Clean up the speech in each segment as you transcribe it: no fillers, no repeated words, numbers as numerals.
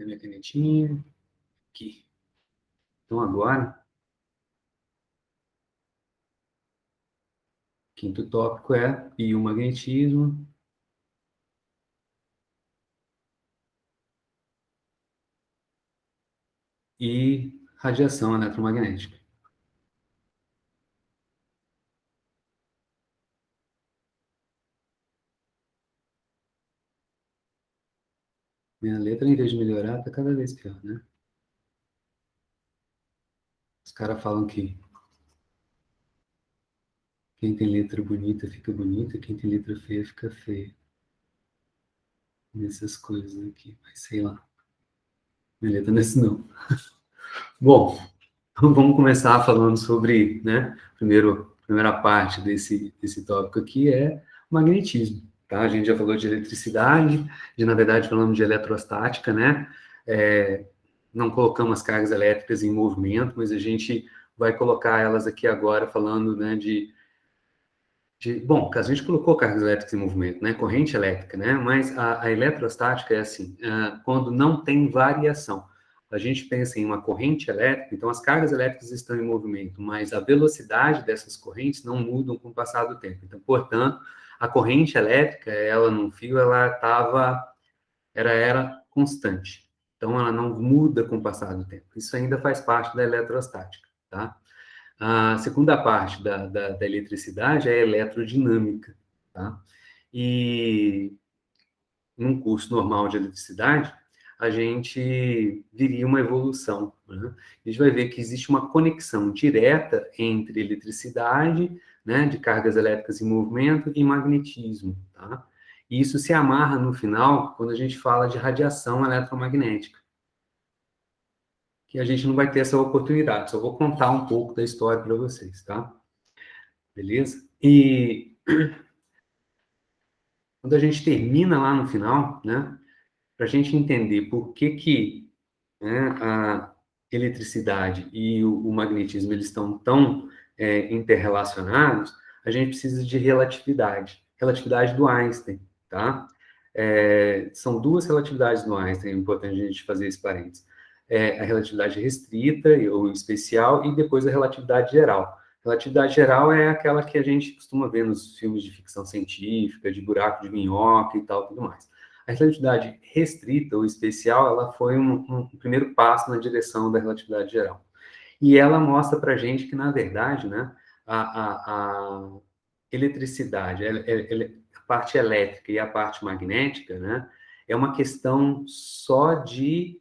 minha canetinha. Aqui. Então, agora, quinto tópico é biomagnetismo e radiação eletromagnética. Minha letra, em vez de melhorar, está cada vez pior, né? Os caras falam que quem tem letra bonita fica bonita, quem tem letra feia fica feia. Nessas coisas aqui, mas sei lá. Minha letra não é assim, não. Bom, então vamos começar falando sobre, né? Primeira parte desse tópico aqui é magnetismo, tá? A gente já falou de eletricidade, na verdade, falamos de eletrostática, né? Não colocamos as cargas elétricas em movimento, mas a gente vai colocar elas aqui agora falando, né, bom, a gente colocou cargas elétricas em movimento, né, corrente elétrica, né, mas a eletrostática é assim, quando não tem variação. A gente pensa em uma corrente elétrica, então as cargas elétricas estão em movimento, mas a velocidade dessas correntes não mudam com o passar do tempo. Então, portanto, a corrente elétrica, ela num fio, era constante. Então, ela não muda com o passar do tempo. Isso ainda faz parte da eletrostática, tá? A segunda parte da eletricidade é a eletrodinâmica, tá? E num curso normal de eletricidade, a gente viria uma evolução, né? A gente vai ver que existe uma conexão direta entre eletricidade, né, de cargas elétricas em movimento e magnetismo, tá? E isso se amarra no final quando a gente fala de radiação eletromagnética, que a gente não vai ter essa oportunidade, só vou contar um pouco da história para vocês, tá? Beleza? E quando a gente termina lá no final, né, para a gente entender por que, né, a eletricidade e o magnetismo eles estão tão interrelacionados, a gente precisa de relatividade do Einstein, tá? São duas relatividades do Einstein, é importante a gente fazer esse parênteses. A relatividade restrita ou especial e depois a relatividade geral. Relatividade geral é aquela que a gente costuma ver nos filmes de ficção científica, de buraco de minhoca e tal, tudo mais. A relatividade restrita ou especial, ela foi um primeiro passo na direção da relatividade geral. E ela mostra para a gente que, na verdade, né, a eletricidade, a parte elétrica e a parte magnética, né, é uma questão só de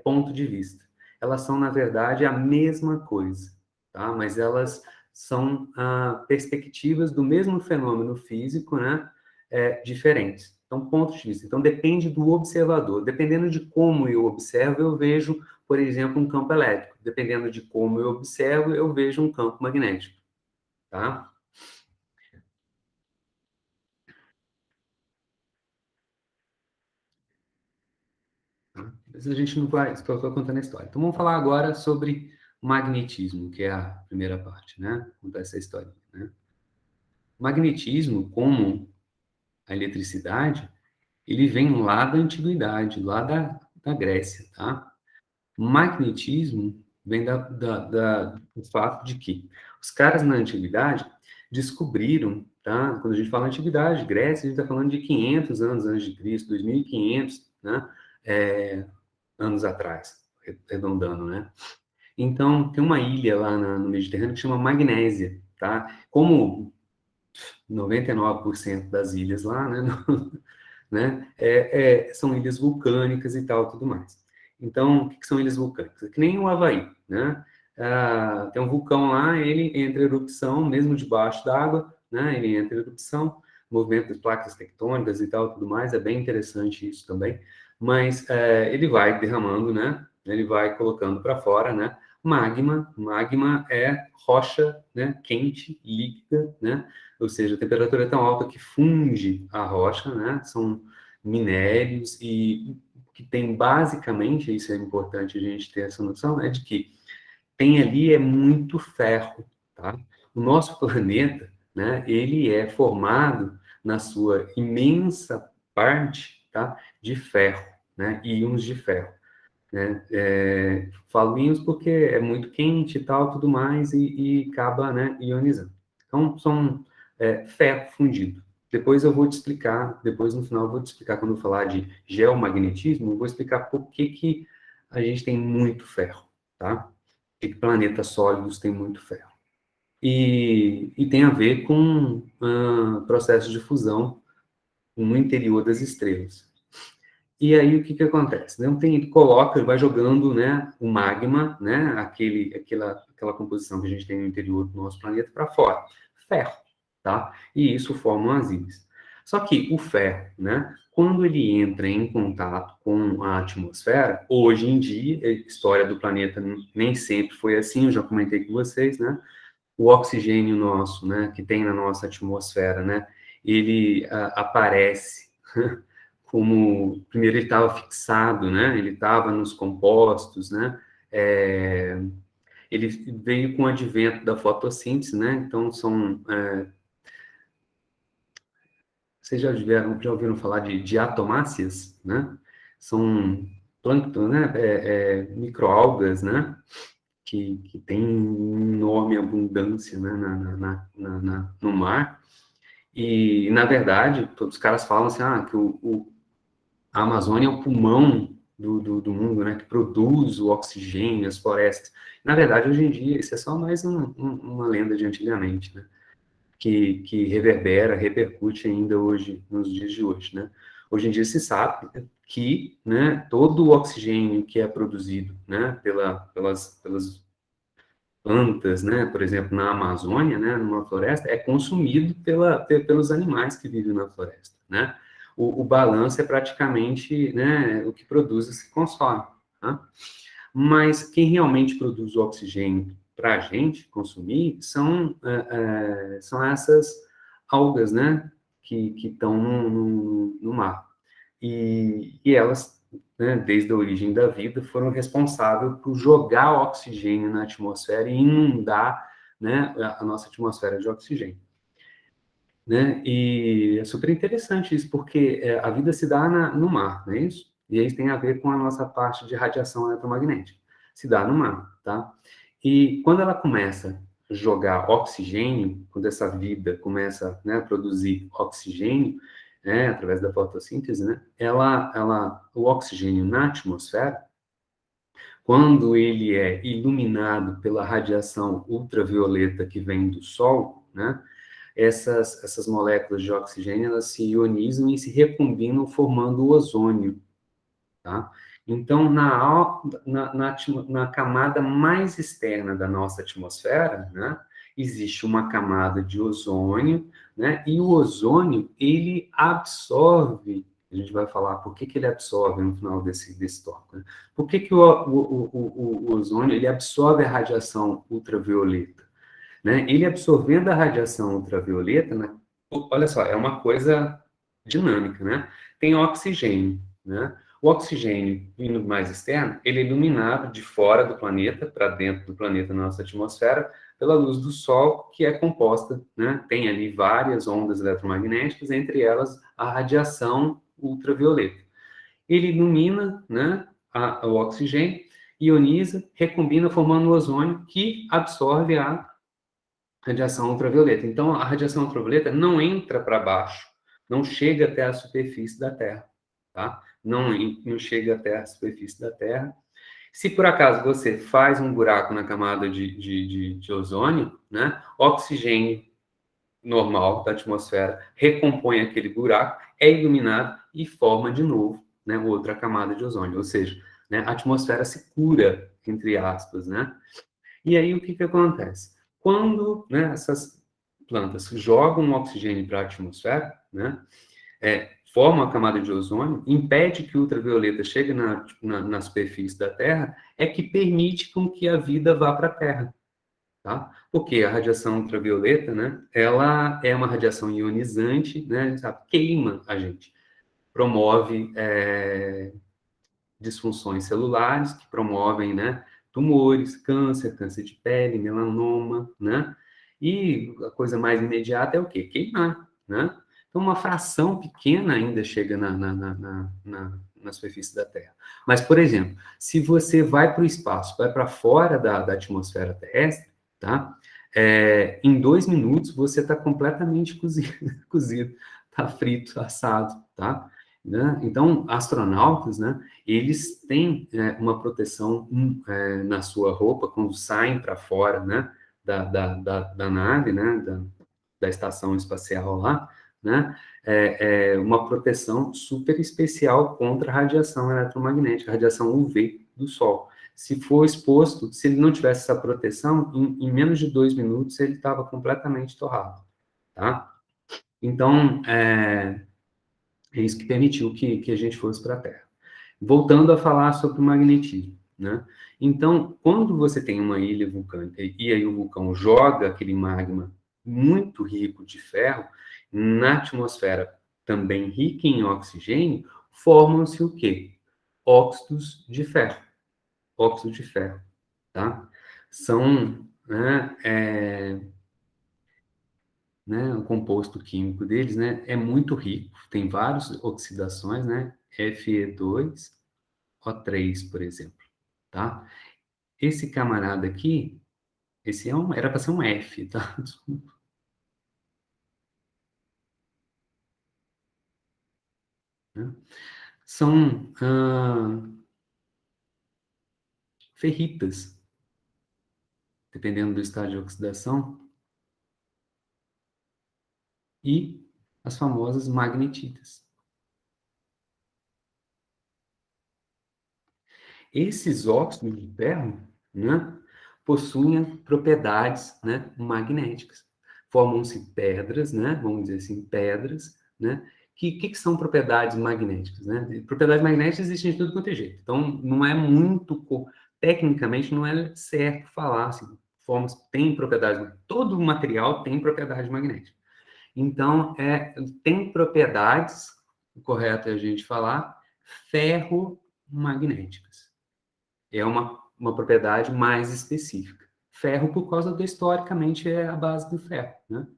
ponto de vista. Elas são, na verdade, a mesma coisa, tá? Mas elas são perspectivas do mesmo fenômeno físico, né, diferentes. Então, pontos de vista. Então, depende do observador. Dependendo de como eu observo, eu vejo, por exemplo, um campo elétrico. Dependendo de como eu observo, eu vejo um campo magnético, tá? Mas a gente não vai, estou contando a história. Então, vamos falar agora sobre magnetismo, que é a primeira parte, né? Contar essa história, né? Magnetismo, como a eletricidade, ele vem lá da antiguidade, lá da Grécia, tá? Magnetismo vem do fato de que os caras na antiguidade descobriram, tá? Quando a gente fala antiguidade, Grécia, a gente está falando de 500 anos antes de Cristo, 2500, né? Anos atrás, arredondando, né? Então, tem uma ilha lá no Mediterrâneo que chama Magnésia, tá? Como 99% das ilhas lá, né? Né? São ilhas vulcânicas e tal, tudo mais. Então, o que são ilhas vulcânicas? É que nem o Havaí, né? Tem um vulcão lá, ele entra em erupção, mesmo debaixo d'água, né? Ele entra em erupção, movimento das placas tectônicas e tal, tudo mais, é bem interessante isso também. Mas ele vai derramando, né? Ele vai colocando para fora, né? Magma é rocha, né? Quente, líquida, né? Ou seja, a temperatura é tão alta que funde a rocha, né? São minérios e que tem basicamente, isso é importante a gente ter essa noção, é de que tem ali muito ferro, tá? O nosso planeta, né? Ele é formado na sua imensa parte, tá? De ferro, né? Íons de ferro. né? Falo íons porque é muito quente e tal, tudo mais, e acaba, né, ionizando. Então, são ferro fundido. Depois eu vou te explicar, depois no final eu vou te explicar, quando eu falar de geomagnetismo, eu vou explicar por que a gente tem muito ferro, tá? Por que planetas sólidos têm muito ferro. E tem a ver com processos de fusão no interior das estrelas. E aí, o que acontece? Né? Ele coloca, ele vai jogando, né, o magma, né, aquela composição que a gente tem no interior do nosso planeta para fora. Ferro, tá? E isso forma as íons. Só que o ferro, né, quando ele entra em contato com a atmosfera, hoje em dia, a história do planeta nem sempre foi assim, eu já comentei com vocês, né? O oxigênio nosso, né, que tem na nossa atmosfera, né, ele aparece como, primeiro ele estava fixado, né, ele estava nos compostos, né, ele veio com o advento da fotossíntese, né, então vocês já ouviram falar de diatomáceas, né, são plâncton, né, microalgas, né, que tem enorme abundância, né, no mar. E, na verdade, todos os caras falam assim, que a Amazônia é o pulmão do mundo, né, que produz o oxigênio, as florestas. Na verdade, hoje em dia, isso é só mais uma lenda de antigamente, né, que repercute ainda hoje, nos dias de hoje, né. Hoje em dia se sabe que, né, todo o oxigênio que é produzido, né, pelas plantas, né, por exemplo, na Amazônia, né, numa floresta, é consumido pelos animais que vivem na floresta, né? O balanço é praticamente, né, o que produz e se consome, tá? Mas quem realmente produz o oxigênio para a gente consumir são essas algas, né, que estão no mar. E elas, né, desde a origem da vida, foram responsáveis por jogar oxigênio na atmosfera e inundar, né, a nossa atmosfera de oxigênio. Né? E é super interessante isso, porque a vida se dá no mar, não é isso? E isso tem a ver com a nossa parte de radiação eletromagnética. Se dá no mar, tá? E quando ela começa a jogar oxigênio, quando essa vida começa, né, a produzir oxigênio, né, através da fotossíntese, né, o oxigênio na atmosfera, quando ele é iluminado pela radiação ultravioleta que vem do Sol, né, essas moléculas de oxigênio, elas se ionizam e se recombinam formando o ozônio, tá? Então, na camada mais externa da nossa atmosfera, né, existe uma camada de ozônio, né, e o ozônio, ele absorve, a gente vai falar por que ele absorve no final desse tópico, né? Por que o ozônio, ele absorve a radiação ultravioleta? Né? Ele absorvendo a radiação ultravioleta, né? Olha só, é uma coisa dinâmica, né? Tem oxigênio, né? O oxigênio vindo mais externo, ele é iluminado de fora do planeta para dentro do planeta, na nossa atmosfera, pela luz do Sol, que é composta, né? Tem ali várias ondas eletromagnéticas, entre elas a radiação ultravioleta. Ele ilumina, né, o oxigênio, ioniza, recombina, formando o ozônio, que absorve a radiação ultravioleta. Então, a radiação ultravioleta não entra para baixo, não chega até a superfície da Terra, tá? Não chega até a superfície da Terra. Se por acaso você faz um buraco na camada de ozônio, né? Oxigênio normal da atmosfera recompõe aquele buraco, é iluminado e forma de novo, né, outra camada de ozônio. Ou seja, né, a atmosfera se cura, entre aspas, né? E aí, o que acontece? Quando, né, essas plantas jogam oxigênio para a atmosfera, né, formam a camada de ozônio, impede que o ultravioleta chegue na superfície da Terra, é que permite com que a vida vá para a Terra, tá? Porque a radiação ultravioleta, né, ela é uma radiação ionizante, né, sabe, queima a gente, promove disfunções celulares que promovem, né, tumores, câncer de pele, melanoma, né? E a coisa mais imediata é o quê? Queimar, né? Então, uma fração pequena ainda chega na superfície da Terra. Mas, por exemplo, se você vai para o espaço, vai para fora da atmosfera terrestre, tá? Em 2 minutos você está completamente cozido, cozido, está frito, assado, tá? Né? Então, astronautas, né, eles têm uma proteção na sua roupa quando saem para fora, né, da nave, né, da estação espacial lá, né, uma proteção super especial contra a radiação eletromagnética, a radiação UV do Sol. Se for exposto, se ele não tivesse essa proteção, em menos de 2 minutos ele estava completamente torrado, tá? Então, é isso que permitiu que a gente fosse para a Terra. Voltando a falar sobre o magnetismo, né? Então, quando você tem uma ilha vulcânica e aí o vulcão joga aquele magma muito rico de ferro na atmosfera também rica em oxigênio, formam-se o quê? Óxidos de ferro. Óxidos de ferro, tá? São, o composto químico deles, né, é muito rico, tem várias oxidações, né? Fe2, O3, por exemplo, tá? Esse camarada aqui, era para ser um F, tá? Desculpa, né? São ferritas, dependendo do estágio de oxidação, e as famosas magnetitas. Esses óxidos de ferro, né, possuem propriedades, né, magnéticas. Formam-se pedras, né, vamos dizer assim, pedras, né, que são propriedades magnéticas, né? Propriedades magnéticas existem de tudo quanto é jeito. Então, não é muito, tecnicamente, não é certo falar assim, formas tem propriedades, todo material tem propriedade magnética. Então, tem propriedades, o correto é a gente falar, ferromagnéticas. É uma propriedade mais específica. Ferro, por causa do, historicamente, é a base do ferro, né?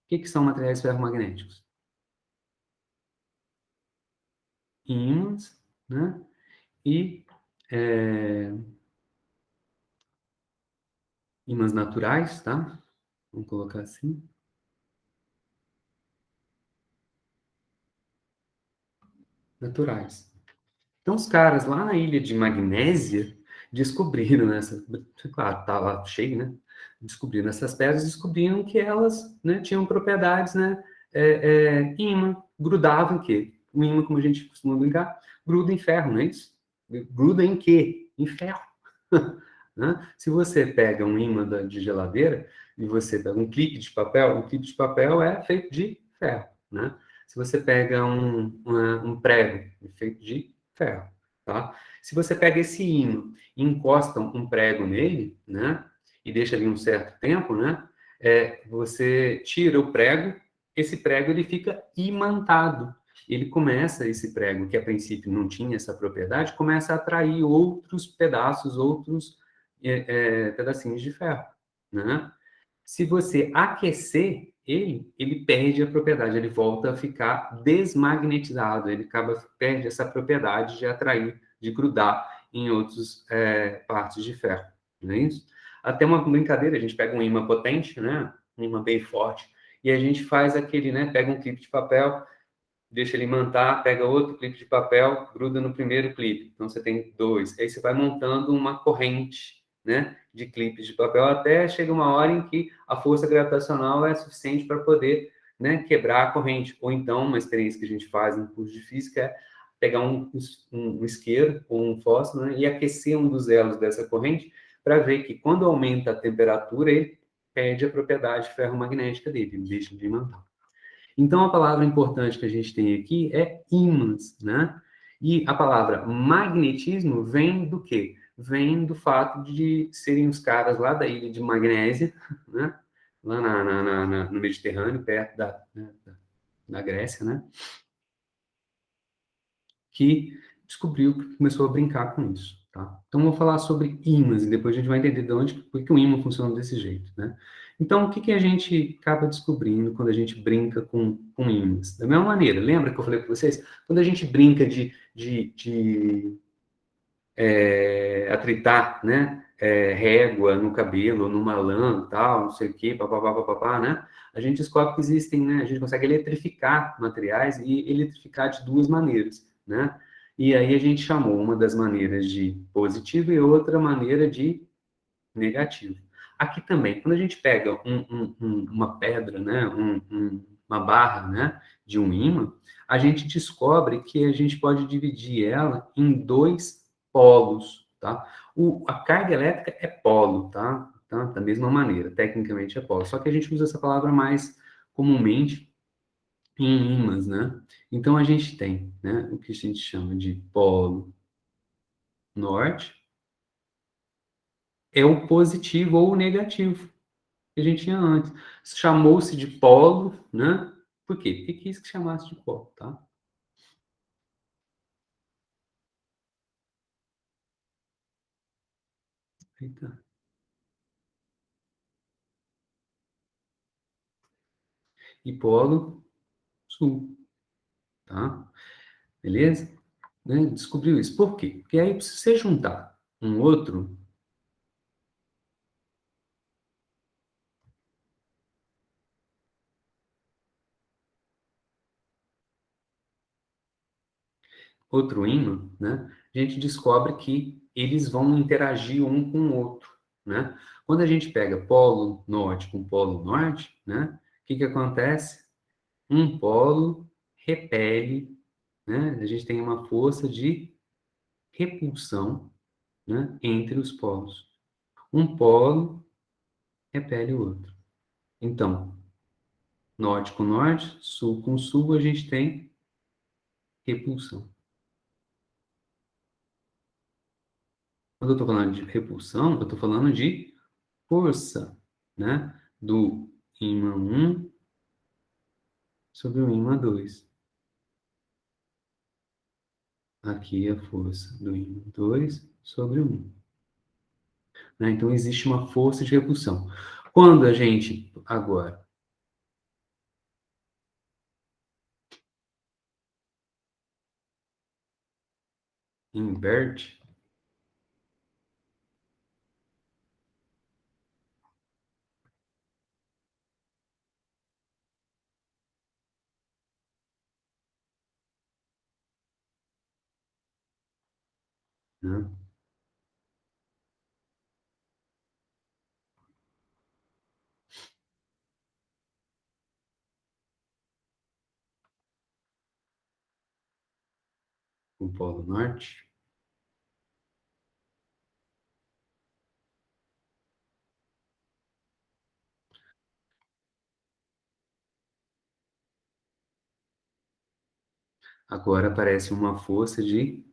O que são materiais ferromagnéticos? Ímãs, né? E ímãs naturais, tá? Vamos colocar assim. Naturais. Então, os caras lá na ilha de Magnésia descobriram essa, claro, estava cheio, né? Descobriram essas pedras, descobriram que elas, né, tinham propriedades, né? Ímã, grudavam em quê? O ímã, como a gente costuma brincar, gruda em ferro, não é isso? Gruda em quê? Em ferro. Né? Se você pega um ímã de geladeira e você pega um clipe de papel é feito de ferro, né? Se você pega um prego, é feito de ferro, tá? Se você pega esse ímã e encosta um prego nele, né? E deixa ali um certo tempo, né? Você tira o prego, esse prego ele fica imantado. Ele começa, esse prego, que a princípio não tinha essa propriedade, começa a atrair outros pedaços, outros pedacinhos de ferro, né? Se você aquecer ele perde a propriedade, ele volta a ficar desmagnetizado, ele perde essa propriedade de atrair, de grudar em outras partes de ferro, não é isso? Até uma brincadeira, a gente pega um ímã potente, né? Um ímã bem forte, e a gente faz aquele, né? Pega um clipe de papel, deixa ele imantar, pega outro clipe de papel, gruda no primeiro clipe. Então você tem dois. Aí você vai montando uma corrente, né, de clipes de papel até chega uma hora em que a força gravitacional é suficiente para poder, né, quebrar a corrente. Ou então, uma experiência que a gente faz no curso de física é pegar um isqueiro ou um fósforo, né, e aquecer um dos elos dessa corrente para ver que quando aumenta a temperatura, ele perde a propriedade ferromagnética dele, ele deixa de imantar. Então, a palavra importante que a gente tem aqui é ímãs, né? E a palavra magnetismo vem do quê? Vem do fato de serem os caras lá da ilha de Magnésia, né? Lá no Mediterrâneo, perto da Grécia, né? Que descobriu, que começou a brincar com isso, tá? Então, vou falar sobre ímãs e depois a gente vai entender de onde, por que o ímã funciona desse jeito, né? Então, o que que a gente acaba descobrindo quando a gente brinca com ímãs? Da mesma maneira, lembra que eu falei com vocês? Quando a gente brinca de atritar, né? Régua no cabelo, numa lã, tal, não sei o quê, papapá, papapá, né? A gente descobre que existem, né? A gente consegue eletrificar materiais e eletrificar de duas maneiras, né? E aí a gente chamou uma das maneiras de positivo e outra maneira de negativo. Aqui também, quando a gente pega uma pedra, né, uma barra, né, de um ímã, a gente descobre que a gente pode dividir ela em dois polos, tá? A carga elétrica é polo, tá? Tá? Da mesma maneira, tecnicamente é polo. Só que a gente usa essa palavra mais comumente em ímãs, né? Então a gente tem, né, o que a gente chama de polo norte, é o positivo ou o negativo que a gente tinha antes. Chamou-se de polo, né? Por quê? Porque quis que chamasse de polo, tá? Eita. E polo sul, tá? Beleza? Né? Descobriu isso. Por quê? Porque aí, se você juntar outro ímã, né? A gente descobre que eles vão interagir um com o outro, né? Quando a gente pega polo norte com polo norte, né? O que que acontece? Um polo repele, né? A gente tem uma força de repulsão, né, entre os polos. Um polo repele o outro. Então, norte com norte, sul com sul, a gente tem repulsão. Quando eu estou falando de repulsão, eu estou falando de força, né, do ímã 1 sobre o ímã 2. Aqui é a força do ímã 2 sobre o 1. Né? Então, existe uma força de repulsão. Quando a gente, agora, inverte, né, o polo norte, agora aparece uma força de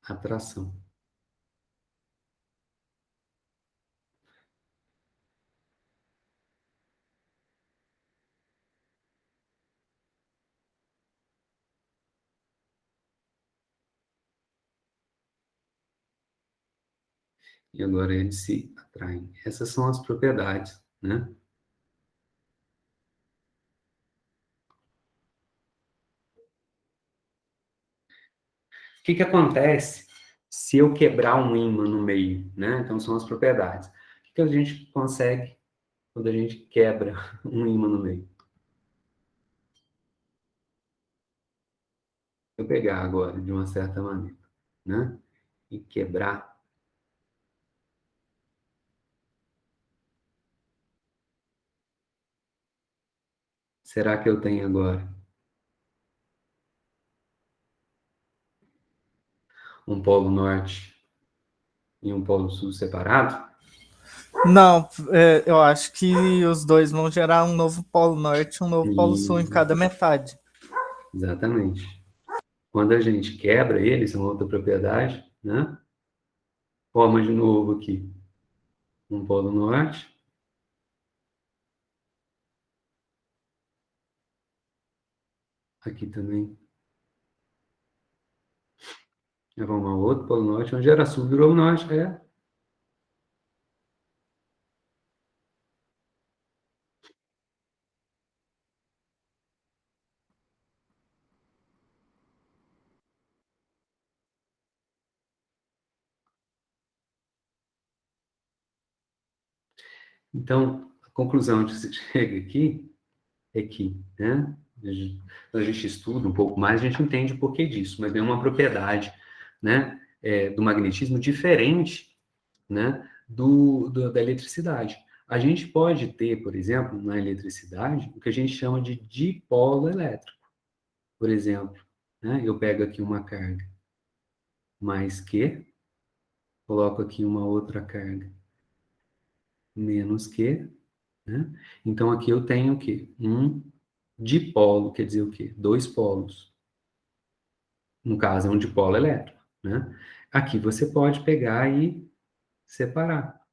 atração. E agora eles se atraem. Essas são as propriedades, né? O que que acontece se eu quebrar um ímã no meio, né? Então são as propriedades. O que que a gente consegue quando a gente quebra um ímã no meio? Eu pegar agora, de uma certa maneira, né? E quebrar, será que eu tenho agora um polo norte e um polo sul separado? Não, eu acho que os dois vão gerar um novo Polo Norte e um novo Polo Sul em E, cada metade. exatamente. Quando a gente quebra eles, é uma outra propriedade, né? Forma de novo aqui um polo norte, aqui também Vamos ao outro polo norte, onde era sul, virou norte, é. Então, a conclusão que se chega aqui é que, né, quando a gente estuda um pouco mais, a gente entende o porquê disso, mas tem uma propriedade, né, do magnetismo diferente, né, da eletricidade. A gente pode ter, por exemplo, na eletricidade, o que a gente chama de dipolo elétrico. Por exemplo, né, eu pego aqui uma carga mais Q, coloco aqui uma outra carga menos Q, né? Então, aqui eu tenho o quê? Um dipolo, quer dizer o quê? Dois polos. No caso, é um dipolo elétrico, né? Aqui você pode pegar e separar.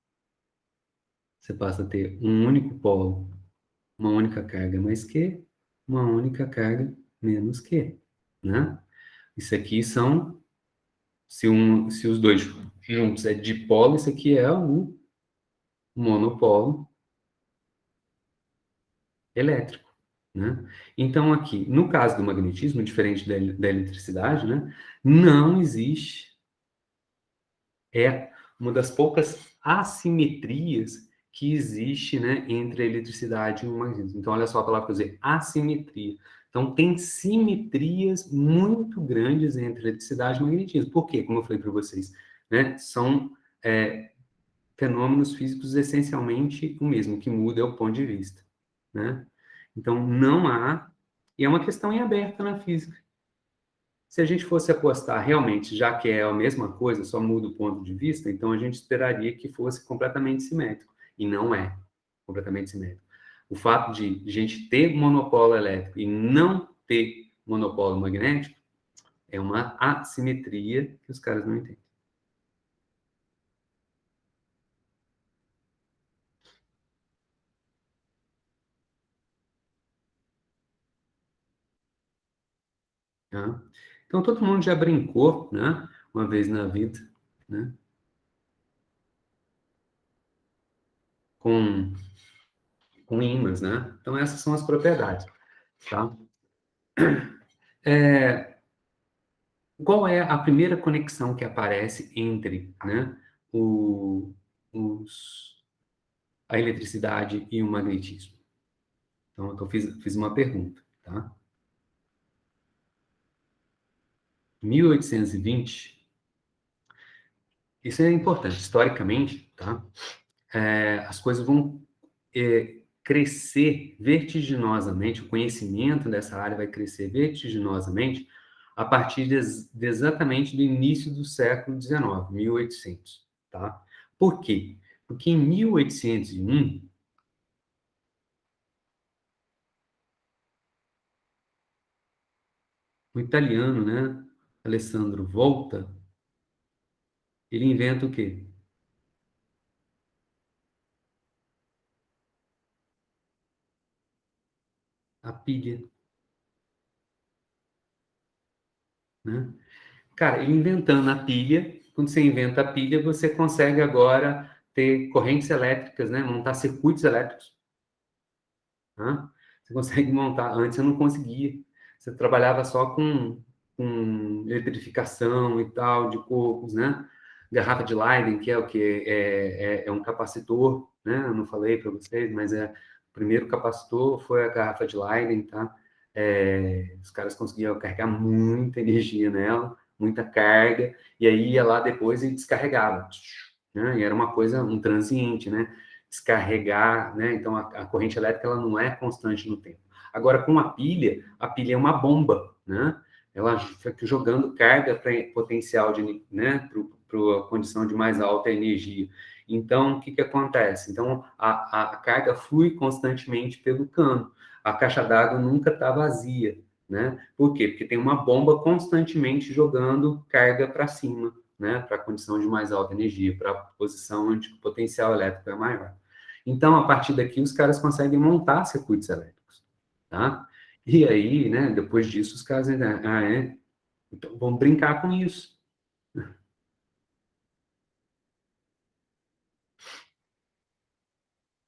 Você passa a ter um único polo, uma única carga mais Q, uma única carga menos Q, né? Isso aqui são, se os dois juntos é dipolo, isso aqui é o monopolo elétrico, né? Então, aqui, no caso do magnetismo, diferente da eletricidade, né, não existe, é uma das poucas assimetrias que existe, né, entre a eletricidade e o magnetismo. Então, olha só a palavra que eu dizer, assimetria. Então, tem simetrias muito grandes entre eletricidade e magnetismo. Por quê? Como eu falei para vocês, né, são fenômenos físicos essencialmente o mesmo, o que muda é o ponto de vista, né? Então, não há, e é uma questão em aberta na física. Se a gente fosse apostar realmente, já que é a mesma coisa, só muda o ponto de vista, então a gente esperaria que fosse completamente simétrico, e não é completamente simétrico. O fato de a gente ter monopolo elétrico e não ter monopolo magnético é uma assimetria que os caras não entendem. Tá? Então, todo mundo já brincou, né? Uma vez na vida, né? Com, com ímãs, né? Então, essas são as propriedades, tá? Qual é a primeira conexão que aparece entre, né, o, os, a eletricidade e o magnetismo? Então, eu fiz uma pergunta, tá? 1820, isso é importante, historicamente, tá? As coisas vão crescer vertiginosamente, o conhecimento dessa área vai crescer vertiginosamente a partir exatamente do início do século XIX, 1800, tá? Por quê? Porque em 1801, o italiano, né, Alessandro Volta, ele inventa o quê? A pilha, né? Cara, ele inventando a pilha, quando você inventa a pilha, você consegue agora ter correntes elétricas, né? Montar circuitos elétricos. Né? Você consegue montar. Antes você não conseguia. Você trabalhava só com eletrificação e tal, de corpos, né? Garrafa de Leyden, que é o que é um capacitor, né? Eu não falei para vocês, mas o primeiro capacitor foi a garrafa de Leyden, tá? Os caras conseguiam carregar muita energia nela, muita carga, e aí ia lá depois e descarregava, né? E era uma coisa, um transiente, né? Descarregar, né? Então a corrente elétrica ela não é constante no tempo. Agora com a pilha é uma bomba, né? Ela fica jogando carga potencial de, né, para a condição de mais alta energia. Então, o que acontece? Então, a carga flui constantemente pelo cano. A caixa d'água nunca está vazia, né? Por quê? Porque tem uma bomba constantemente jogando carga para cima, né? Para a condição de mais alta energia, para a posição onde o potencial elétrico é maior. Então, a partir daqui, os caras conseguem montar circuitos elétricos, tá? E aí, né, depois disso, os caras ainda, então vamos brincar com isso,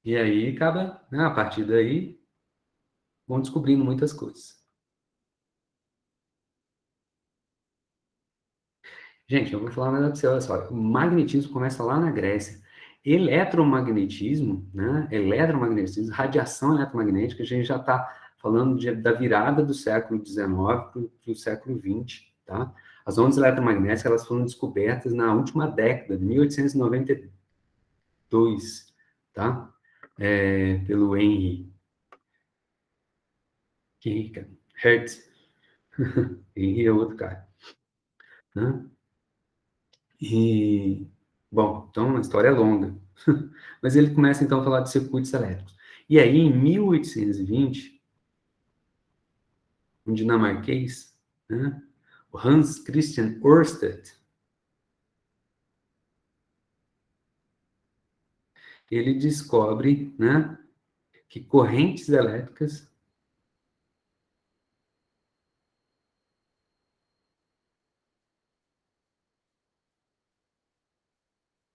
E aí acaba, né, a partir daí, vão descobrindo muitas coisas. Gente, eu vou falar um negócio pra você, olha só, o magnetismo começa lá na Grécia. Eletromagnetismo, né? Eletromagnetismo, radiação eletromagnética, a gente já está falando da virada do século XIX para o século XX, tá? As ondas eletromagnéticas, elas foram descobertas na última década, de 1892, tá? Pelo Henry Hertz. Henry é outro cara, né? E, bom, então a história é longa. Mas ele começa então a falar de circuitos elétricos. E aí, em 1820, um dinamarquês, né, o Hans Christian Ørsted, ele descobre, né, que correntes elétricas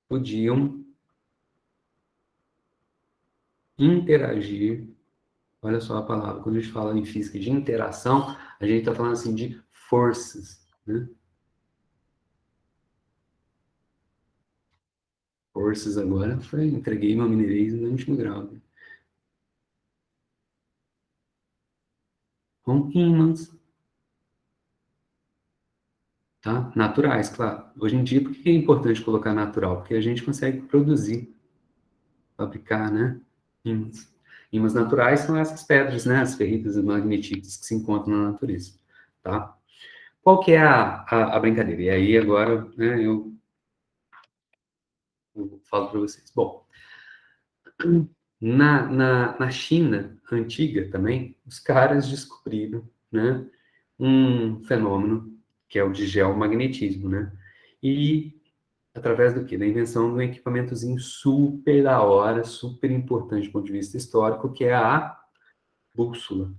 podiam interagir. Olha só a palavra, quando a gente fala em física de interação, a gente está falando assim de forças, né? Forças agora, entreguei meu mineirês no último grau, né? Com ímãs, tá? Naturais, claro. Hoje em dia, por que é importante colocar natural? Porque a gente consegue produzir, fabricar, né? Ímãs. Ímãs naturais são essas pedras, né? As ferritas magnetíticas que se encontram na natureza, tá? Qual que é a brincadeira? E aí agora, né, eu falo para vocês. Bom, na China antiga também, os caras descobriram, né, um fenômeno que é o de geomagnetismo, né? E através do quê? Da invenção de um equipamentozinho super da hora, super importante do ponto de vista histórico, que é a bússola,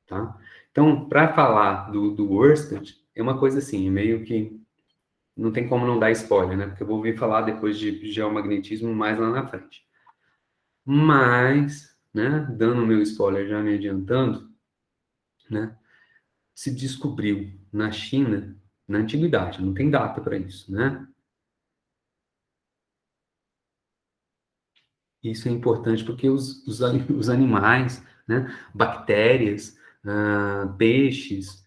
tá? Então, para falar do Ørsted, é uma coisa assim, meio que não tem como não dar spoiler, né? Porque eu vou ouvir falar depois de geomagnetismo mais lá na frente. Mas, né, dando o meu spoiler, já me adiantando, né, se descobriu na China, na antiguidade, não tem data para isso, né? Isso é importante porque os animais, né, bactérias, peixes,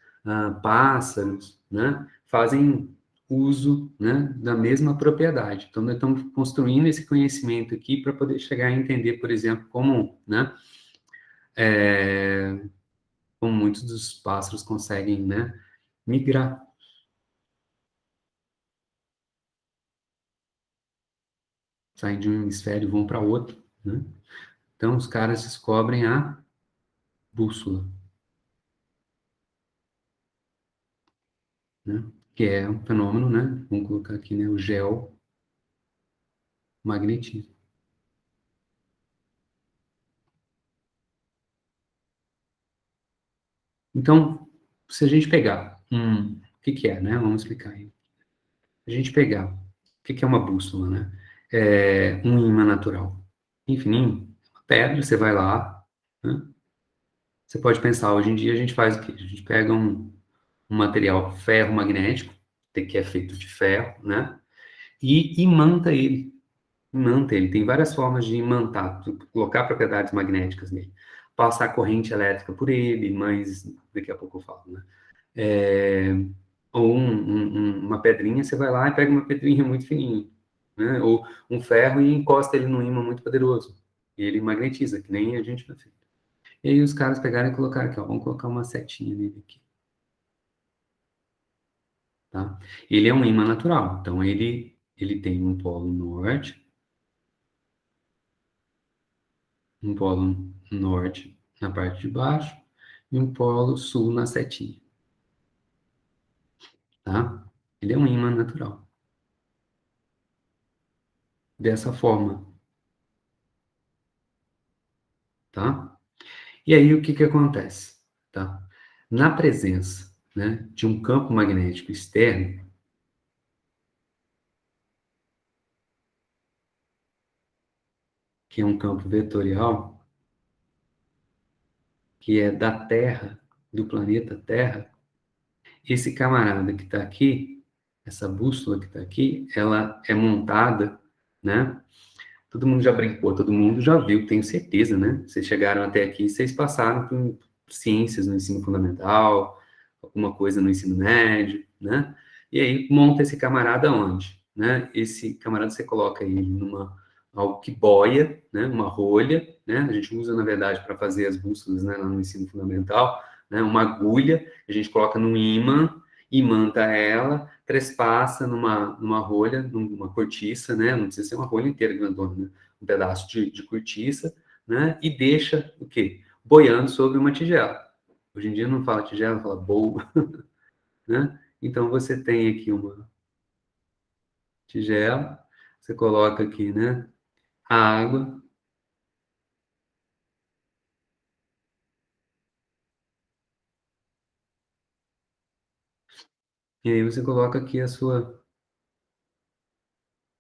pássaros, né, fazem uso, né, da mesma propriedade. Então, nós estamos construindo esse conhecimento aqui para poder chegar a entender, por exemplo, como, né, como muitos dos pássaros conseguem, né, migrar, saem de um hemisfério e vão para outro, né? Então, os caras descobrem a bússola, né? Que é um fenômeno, né? Vamos colocar aqui, né? O geomagnetismo. Então, se a gente pegar o que que é, né? Vamos explicar aí. A gente pegar o que que é uma bússola, né? É um ímã natural. Enfim, uma pedra, você vai lá, né? Você pode pensar, hoje em dia a gente faz o quê? A gente pega um material ferromagnético, que é feito de ferro, né? E imanta ele. Imanta ele. Tem várias formas de imantar, colocar propriedades magnéticas nele. Passar corrente elétrica por ele, mas daqui a pouco eu falo, né? É, ou uma pedrinha, você vai lá e pega uma pedrinha muito fininha, né? Ou um ferro e encosta ele num ímã muito poderoso. E ele magnetiza, que nem a gente vai fazer. E aí os caras pegaram e colocaram aqui, ó, vamos colocar uma setinha nele aqui, tá? Ele é um ímã natural, então ele tem um polo norte, um polo norte na parte de baixo e um polo sul na setinha, tá? Ele é um ímã natural. Dessa forma, tá? E aí o que que acontece, tá? Na presença, né, de um campo magnético externo, que é um campo vetorial, que é da Terra, do planeta Terra, esse camarada que está aqui, essa bússola que está aqui, ela é montada, né? Todo mundo já brincou, todo mundo já viu, tenho certeza, né? Vocês chegaram até aqui, vocês passaram por ciências no ensino fundamental, alguma coisa no ensino médio, né? E aí monta esse camarada onde, né? Esse camarada você coloca ele numa algo que boia, né? Uma rolha, né? A gente usa na verdade para fazer as bússolas, né? Lá no ensino fundamental, né? Uma agulha, a gente coloca num ímã, imanta ela, trespassa numa rolha, numa cortiça, né? Não precisa ser uma rolha inteira grandona, né? Um pedaço de cortiça, né? E deixa o quê? Boiando sobre uma tigela. Hoje em dia não fala tigela, fala bowl, né? Então você tem aqui uma tigela, você coloca aqui, né? A água, e aí você coloca aqui a sua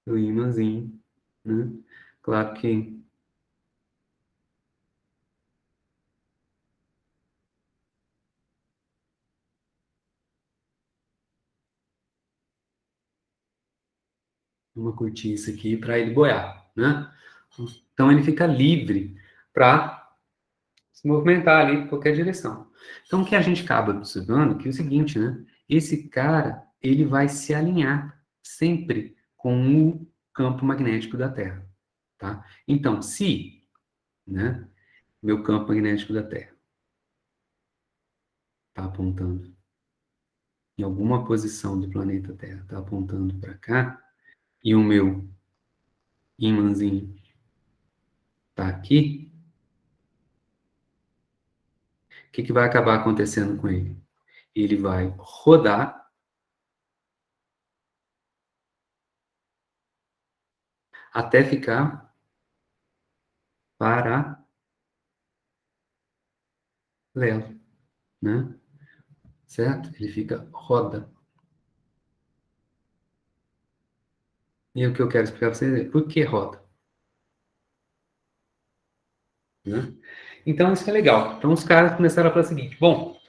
o imãzinho, né? Claro que uma cortiça aqui para ele boiar, né? Então ele fica livre para se movimentar ali em qualquer direção. Então, o que a gente acaba observando é que é o seguinte, né? Esse cara, ele vai se alinhar sempre com o campo magnético da Terra, tá? Então, se, né, meu campo magnético da Terra está apontando em alguma posição do planeta Terra, está apontando para cá, e o meu ímãzinho está aqui, o que que vai acabar acontecendo com ele? Ele vai rodar até ficar paralelo, né? Certo? Ele fica roda. E o que eu quero explicar para vocês é por que roda, né? Então, isso é legal. Então, os caras começaram a falar o seguinte, bom,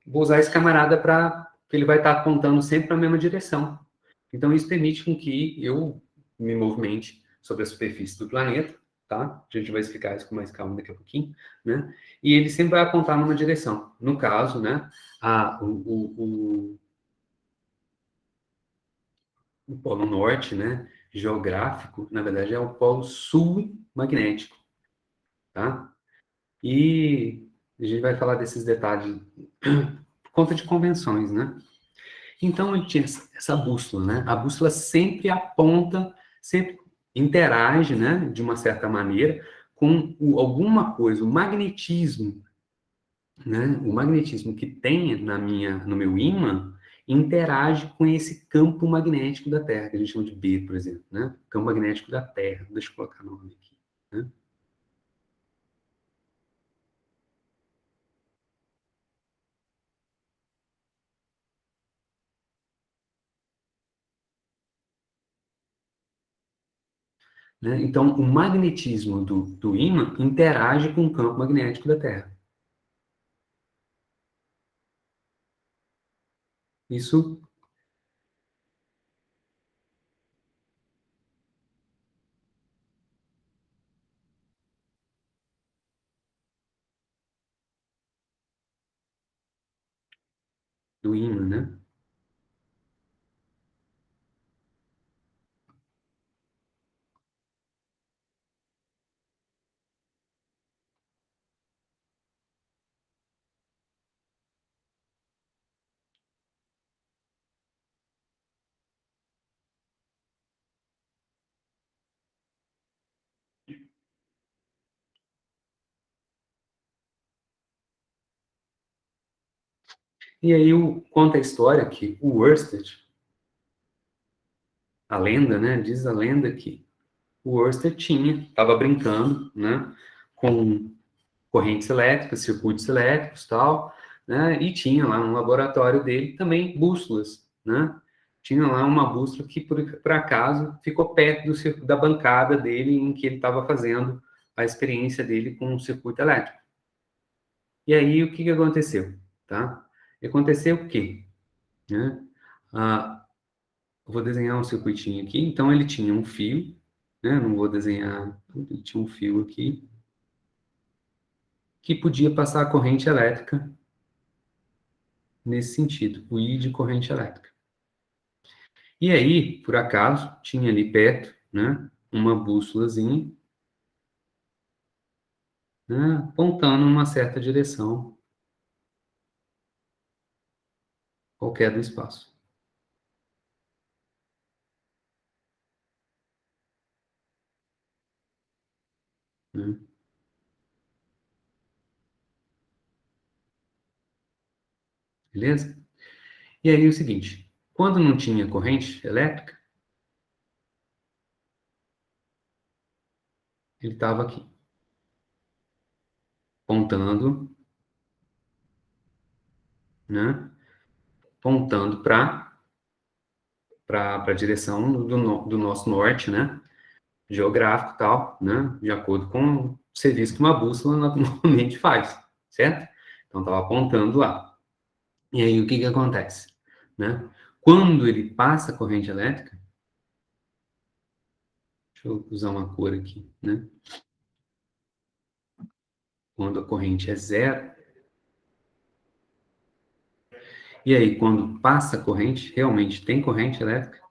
vou usar esse camarada para que ele vai estar apontando sempre para a mesma direção. Então, isso permite com que eu me movimente sobre a superfície do planeta, tá? A gente vai explicar isso com mais calma daqui a pouquinho, né? E ele sempre vai apontar numa direção. No caso, né, o polo norte, né, geográfico, na verdade, é o polo sul magnético, tá? E a gente vai falar desses detalhes por conta de convenções, né? Então, ele tinha essa bússola, né? A bússola sempre aponta, sempre interage, né, de uma certa maneira, com alguma coisa, o magnetismo, né? O magnetismo que tem no meu ímã interage com esse campo magnético da Terra, que a gente chama de B, por exemplo, né? Campo magnético da Terra. Deixa eu colocar o nome aqui, né? Né? Então, o magnetismo do ímã interage com o campo magnético da Terra. Isso do ímã, né? E aí conta a história que o Ørsted, a lenda, né? Diz a lenda que o Ørsted estava brincando, né? Com correntes elétricas, circuitos elétricos, tal, né? E tinha lá no laboratório dele também bússolas, né? tinha lá uma bússola que, por acaso, ficou perto da bancada dele em que ele estava fazendo a experiência dele com o circuito elétrico. E aí, o que, que aconteceu? Tá? Aconteceu o quê? Né? Eu vou desenhar um circuitinho aqui. Então, ele tinha um fio, né? Não vou desenhar, ele tinha um fio aqui, que podia passar a corrente elétrica nesse sentido, o I de corrente elétrica. E aí, por acaso, tinha ali perto, né, uma bússolazinha, né, apontando uma certa direção qualquer do espaço. Né? Beleza? E aí o seguinte, quando não tinha corrente elétrica, ele estava aqui, apontando, né, apontando para a direção do nosso norte, né, geográfico e tal, né, de acordo com o serviço que uma bússola normalmente faz, certo? Então, estava apontando lá. E aí, o que que acontece? Né? Quando ele passa a corrente elétrica, deixa eu usar uma cor aqui, né? Quando a corrente é zero, e aí, quando passa a corrente, realmente tem corrente elétrica,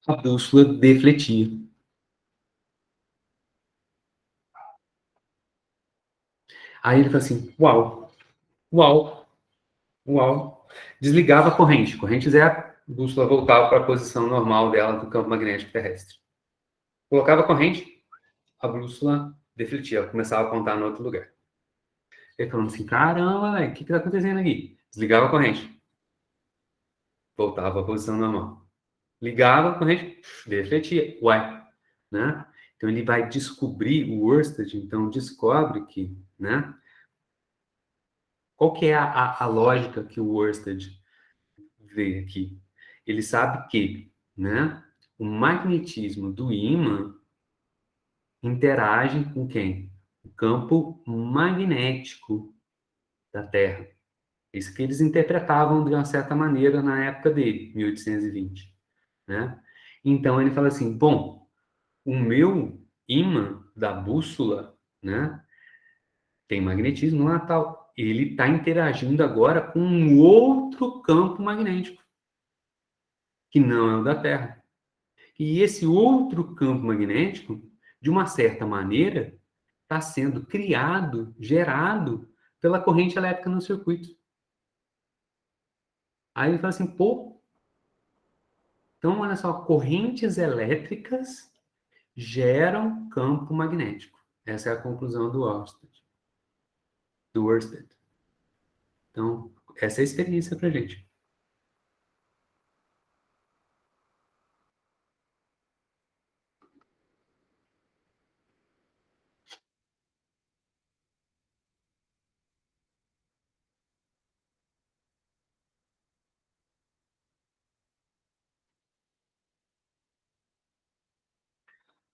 a bússola defletia. Aí ele fala assim, uau, uau, uau. Desligava a corrente zero, a bússola voltava para a posição normal dela do campo magnético terrestre. Colocava a corrente, a bússola defletia, ela começava a apontar no outro lugar. Ele falando assim, caramba, o que está acontecendo aqui? Desligava a corrente, voltava à posição normal. Ligava a corrente, defletia. Uai, né? Então ele vai descobrir, o Oersted, então descobre que, né? Qual que é a lógica que o Oersted vê aqui? Ele sabe que, né? O magnetismo do ímã interage com quem? O campo magnético da Terra. Isso que eles interpretavam de uma certa maneira na época dele, 1820, né? Então ele fala assim, bom, o meu ímã da bússola, né, tem magnetismo lá tal, ele está interagindo agora com um outro campo magnético, que não é o da Terra. E esse outro campo magnético, de uma certa maneira, está sendo criado, gerado pela corrente elétrica no circuito. Aí ele fala assim, pô, então olha só, correntes elétricas geram campo magnético. Essa é a conclusão do Ørsted. Então, essa é a experiência para gente.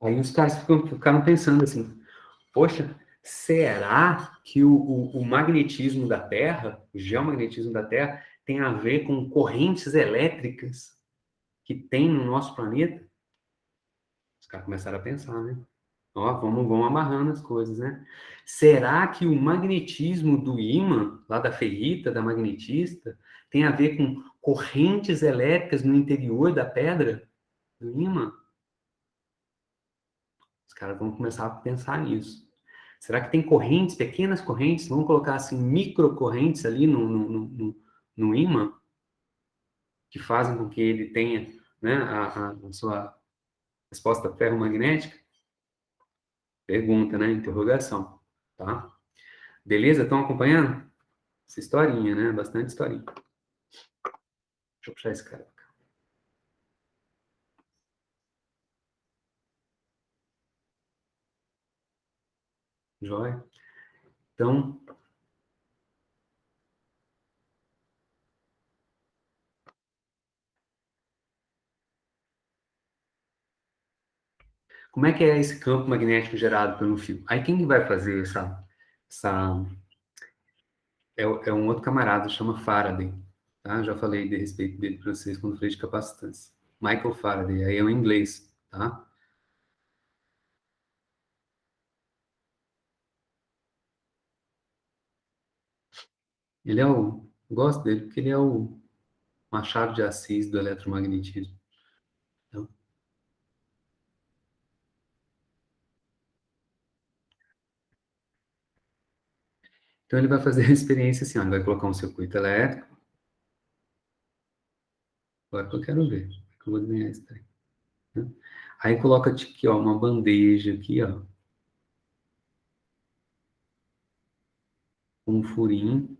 Aí os caras ficaram pensando assim, poxa, será que o magnetismo da Terra, o geomagnetismo da Terra, tem a ver com correntes elétricas que tem no nosso planeta? Os caras começaram a pensar, né? Ó, vamos amarrando as coisas, né? Será que o magnetismo do ímã, lá da ferrita, da magnetista, tem a ver com correntes elétricas no interior da pedra do ímã? Os caras vão começar a pensar nisso. Será que tem correntes, pequenas correntes, vamos colocar assim, microcorrentes ali no ímã, que fazem com que ele tenha, né, a sua resposta ferromagnética? Pergunta, né? Interrogação, tá? Beleza? Estão acompanhando? Essa historinha, né? Bastante historinha. Deixa eu puxar esse cara. Joia? Então, Como é que é esse campo magnético gerado pelo fio? Aí quem vai fazer essa é um outro camarada, chama Faraday, tá? Já falei de respeito dele para vocês quando falei de capacitância. Michael Faraday, aí é o inglês, tá? Ele é o... Gosto dele porque ele é o Machado de Assis do eletromagnetismo. Então, ele vai fazer a experiência assim, ó, ele vai colocar um circuito elétrico. Agora que eu quero ver, como é que eu vou desenhar isso daí, né? Aí coloca aqui, ó, uma bandeja aqui, ó, com um furinho,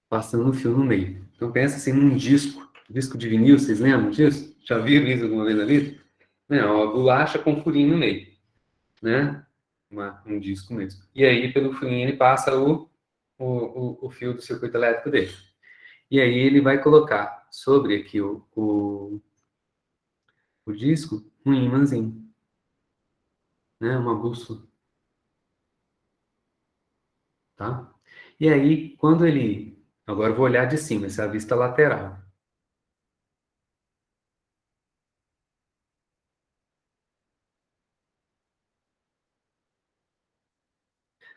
passando o fio no meio. Então pensa assim num disco de vinil, vocês lembram disso? Já viram isso alguma vez na vida? Não, a bolacha com furinho no meio, né? Um disco mesmo. E aí, pelo furinho, ele passa o fio do circuito elétrico dele. E aí ele vai colocar sobre aqui o disco um ímãzinho, né? Uma bússola, tá? E aí, quando ele... Agora eu vou olhar de cima, essa é a vista lateral.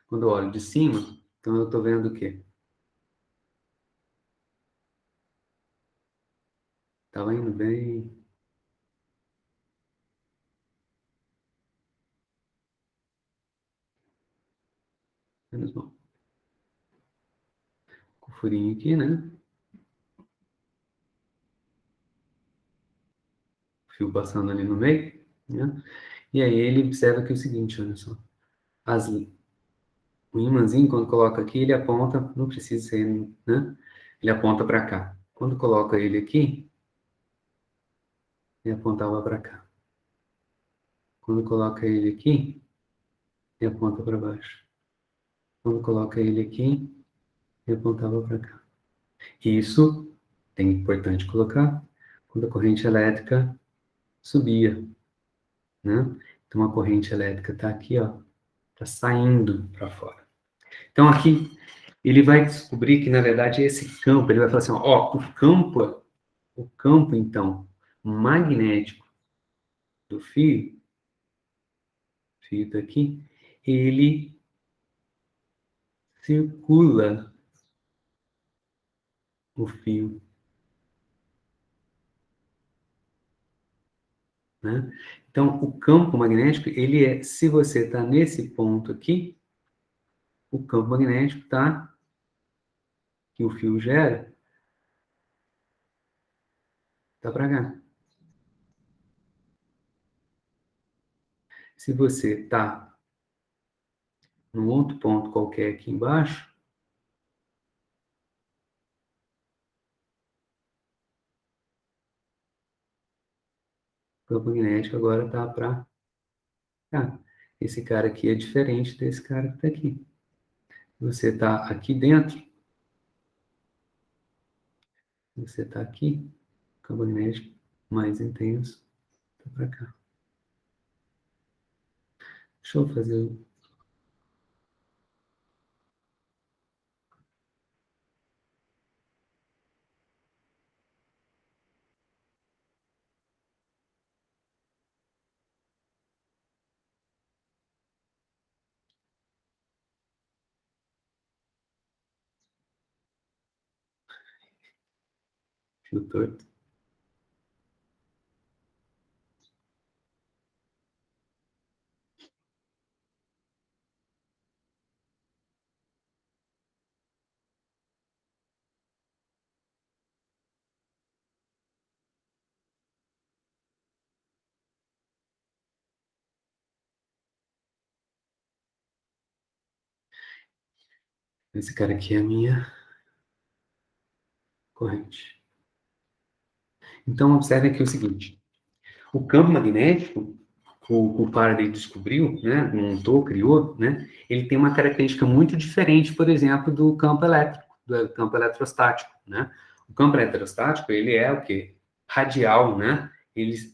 Quando eu olho de cima, então eu estou vendo o quê? Estava indo bem... Menos mal. Com o furinho aqui, né? O fio passando ali no meio, né? E aí ele observa que é o seguinte, olha só. O imãzinho, quando coloca aqui, ele aponta, não precisa ser, né? Ele aponta para cá. Quando coloca ele aqui, ele apontava para cá. Quando coloca ele aqui, ele aponta para baixo. Quando coloca ele aqui, ele apontava para cá. Isso é importante colocar quando a corrente elétrica subia, né? Então a corrente elétrica está aqui, ó, está saindo para fora. Então aqui ele vai descobrir que na verdade esse campo, ele vai falar assim, ó, o campo então magnético do fio tá aqui, ele circula o fio, né? Então, o campo magnético, ele é, se você está nesse ponto aqui, o campo magnético tá, que o fio gera, tá para cá. Se você está num outro ponto qualquer aqui embaixo, o campo magnético agora tá para cá. Esse cara aqui é diferente desse cara que está aqui. Você está aqui dentro, você está aqui, o campo magnético mais intenso, tá para cá. Deixa eu fazer o fio torto. Esse cara aqui é a minha corrente. Então, observe aqui o seguinte. O campo magnético, o Faraday descobriu, né, montou, criou, né, ele tem uma característica muito diferente, por exemplo, do campo elétrico, do campo eletrostático, né? O campo eletrostático, ele é o quê? Radial, né?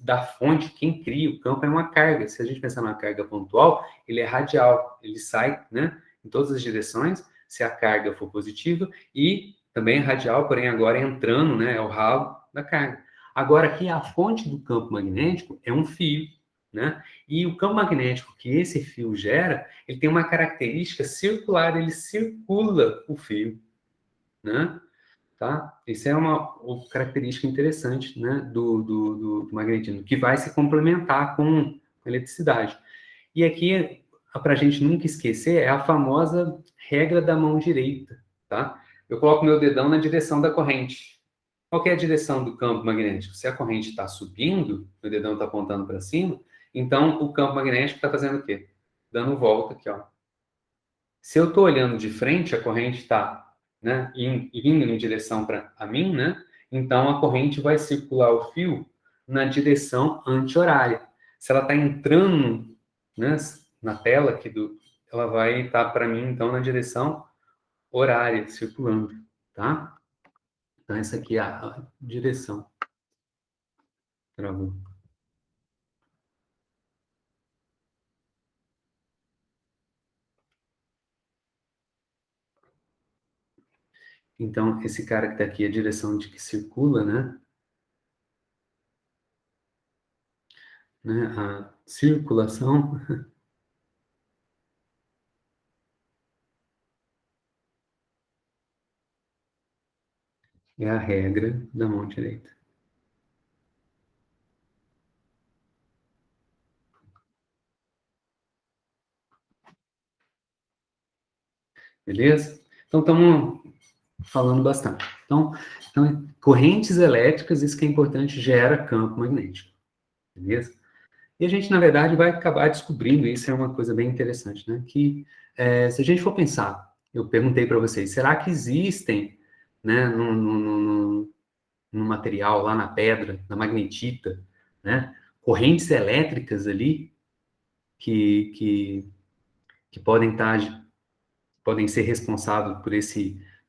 da fonte, quem cria o campo é uma carga. Se a gente pensar numa carga pontual, ele é radial, ele sai, né, em todas as direções, se a carga for positiva, e também é radial, porém agora entrando, né, é o ralo da carga. Agora aqui a fonte do campo magnético é um fio, né? E o campo magnético que esse fio gera, ele tem uma característica circular, ele circula o fio, né? Tá? Isso é uma outra característica interessante, né, do magnetismo, que vai se complementar com a eletricidade. E aqui, para a gente nunca esquecer, é a famosa regra da mão direita, tá? Eu coloco meu dedão na direção da corrente. Qual que é a direção do campo magnético? Se a corrente está subindo, meu dedão está apontando para cima, então o campo magnético está fazendo o quê? Dando volta aqui, ó. Se eu estou olhando de frente, a corrente está, né, indo em direção para a mim, né? Então a corrente vai circular o fio na direção anti-horária. Se ela está entrando, né, na tela aqui ela vai estar para mim então na direção horária, circulando, tá? Então essa aqui é a direção. Travou. Então, esse cara que está aqui, a direção de que circula, né? A circulação é a regra da mão direita. Beleza? Então, estamos falando bastante. Então, correntes elétricas, isso que é importante, gera campo magnético. Beleza? E a gente, na verdade, vai acabar descobrindo, isso é uma coisa bem interessante, né? Que se a gente for pensar, eu perguntei para vocês, será que existem, né, no material, lá na pedra, na magnetita, né, correntes elétricas ali que podem ser responsáveis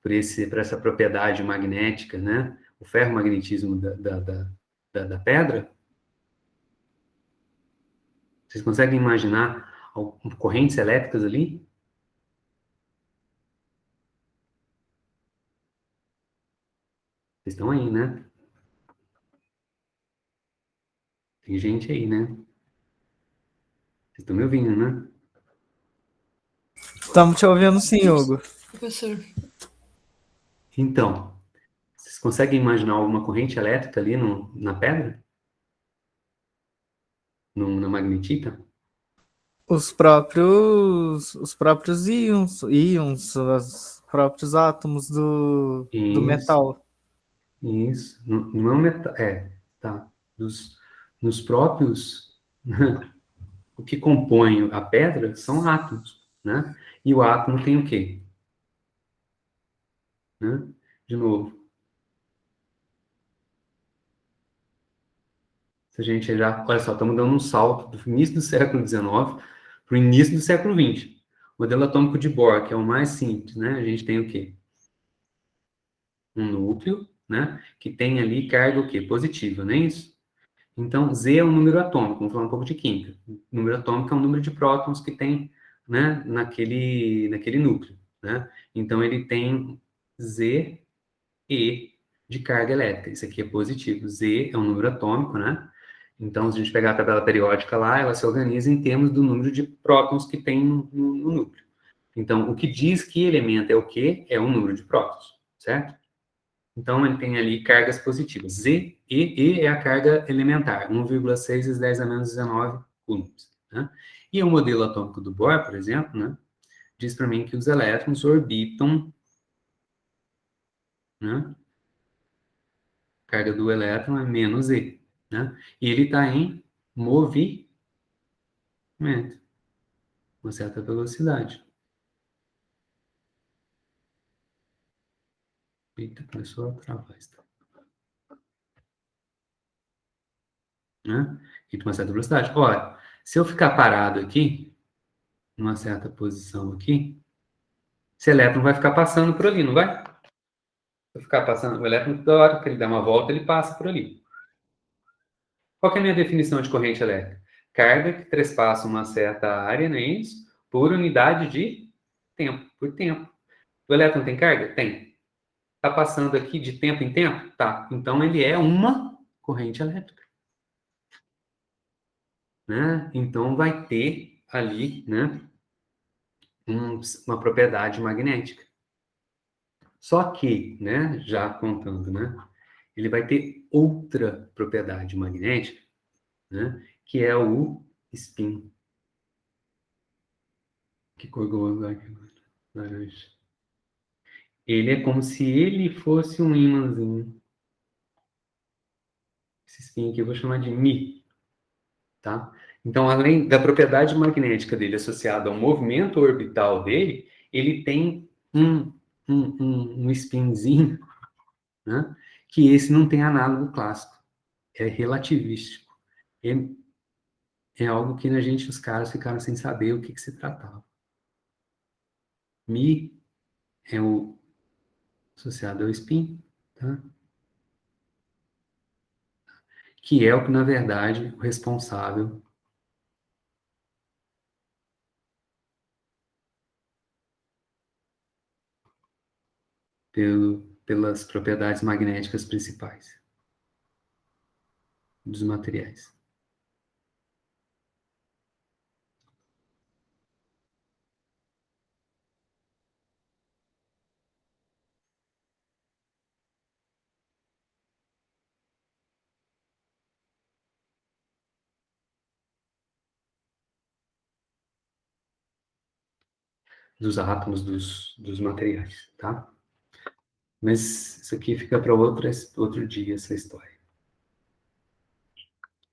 por essa propriedade magnética, né? O ferromagnetismo da pedra. Vocês conseguem imaginar correntes elétricas ali? Vocês estão aí, né? Tem gente aí, né? Vocês estão me ouvindo, né? Estamos te ouvindo sim, Hugo. Professor. Então, vocês conseguem imaginar alguma corrente elétrica ali na pedra? Na magnetita? Os próprios íons, os próprios átomos do Isso, metal. isso. Não é um metal. Tá. Nos próprios. O que compõe a pedra são átomos, né? E o átomo tem o quê? Né? De novo. Se a gente já. Olha só, estamos dando um salto do início do século XIX para o início do século XX. O modelo atômico de Bohr, que é o mais simples, né? A gente tem o quê? Um núcleo, né? Que tem ali carga o quê? Positiva, não é isso? Então, Z é um número atômico, vamos falar um pouco de química. O número atômico é um número de prótons que tem, né, naquele núcleo, né? Então, ele tem Z, E de carga elétrica. Isso aqui é positivo. Z é um número atômico, né? Então, se a gente pegar a tabela periódica lá, ela se organiza em termos do número de prótons que tem no núcleo. Então, o que diz que elemento é o quê? É o número de prótons, certo? Então, ele tem ali cargas positivas. Z, E é a carga elementar, 1,6 × 10 a menos 19 coulombs. Né? E o modelo atômico do Bohr, por exemplo, né, diz para mim que os elétrons orbitam, né, a carga do elétron é menos E. Né? E ele está em movimento, uma certa velocidade. Eita, começou a travar. Né? E com uma certa velocidade. Olha, se eu ficar parado aqui, numa certa posição aqui, esse elétron vai ficar passando por ali, não vai? Se eu ficar passando, o elétron, toda hora que ele dá uma volta, ele passa por ali. Qual que é a minha definição de corrente elétrica? Carga que trespassa uma certa área, não é isso? Por unidade de tempo, por tempo. O elétron tem carga? Tem. Está passando aqui de tempo em tempo? Tá. Então, ele é uma corrente elétrica. Né? Então, vai ter ali, né, uma propriedade magnética. Só que, né, já contando, né, ele vai ter outra propriedade magnética, né, que é o spin. Que cor que eu vou usar aqui? Laranja. Ele é como se ele fosse um ímãzinho. Esse spin aqui eu vou chamar de Mi, tá? Então, além da propriedade magnética dele associada ao movimento orbital dele, ele tem um spinzinho, né? Que esse não tem análogo clássico. É relativístico. É algo que a gente, os caras, ficaram sem saber o que se tratava. Mi é o associado ao spin, tá? Que é o que, na verdade, o responsável pelas propriedades magnéticas principais dos materiais. Dos átomos dos materiais, tá? Mas isso aqui fica para outro dia, essa história.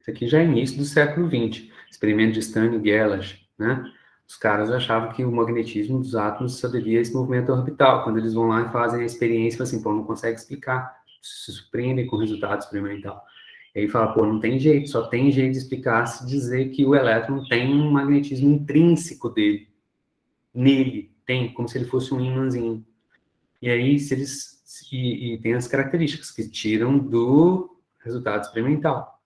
Isso aqui já é início do século XX, experimento de Stern e Gerlach, né? Os caras achavam que o magnetismo dos átomos só devia a esse movimento orbital. Quando eles vão lá e fazem a experiência, assim, pô, não consegue explicar, se surpreendem com o resultado experimental. E aí fala, pô, não tem jeito, só tem jeito de explicar se dizer que o elétron tem um magnetismo intrínseco dele, nele, tem, como se ele fosse um ímãzinho. E aí, se eles. E tem as características que tiram do resultado experimental.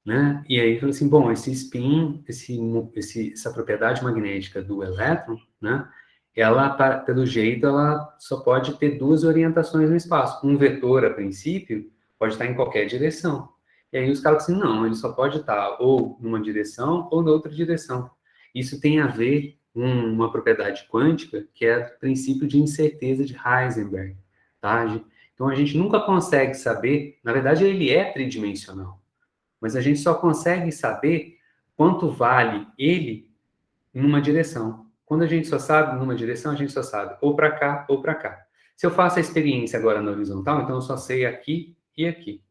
Né? E aí, fala assim: bom, esse spin, essa propriedade magnética do elétron, né? Ela, pelo jeito, ela só pode ter duas orientações no espaço. Um vetor, a princípio, pode estar em qualquer direção. E aí os caras dizem: não, ele só pode estar ou numa direção ou noutra direção. Isso tem a ver com uma propriedade quântica, que é o princípio de incerteza de Heisenberg. Tá? Então, a gente nunca consegue saber, na verdade, ele é tridimensional, mas a gente só consegue saber quanto vale ele em uma direção. Quando a gente só sabe numa direção, a gente só sabe ou para cá ou para cá. Se eu faço a experiência agora na horizontal, então eu só sei aqui e aqui.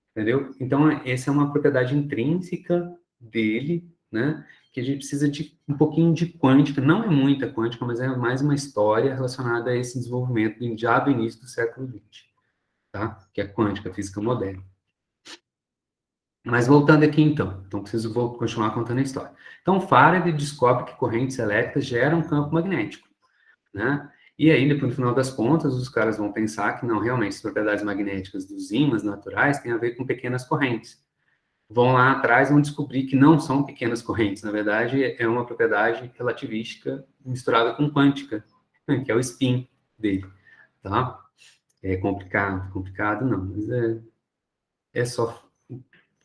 Entendeu? Então, essa é uma propriedade intrínseca dele, né? Que a gente precisa de um pouquinho de quântica, não é muita quântica, mas é mais uma história relacionada a esse desenvolvimento já do início do século XX, tá? Que é a quântica, a física moderna. Mas voltando aqui então preciso continuar contando a história. Então, Faraday descobre que correntes elétricas geram um campo magnético, né? E aí, depois, no final das contas, os caras vão pensar que não, realmente, as propriedades magnéticas dos ímãs naturais têm a ver com pequenas correntes. Vão lá atrás e vão descobrir que não são pequenas correntes, na verdade, é uma propriedade relativística misturada com quântica, que é o spin dele, tá? É complicado, complicado não, mas é só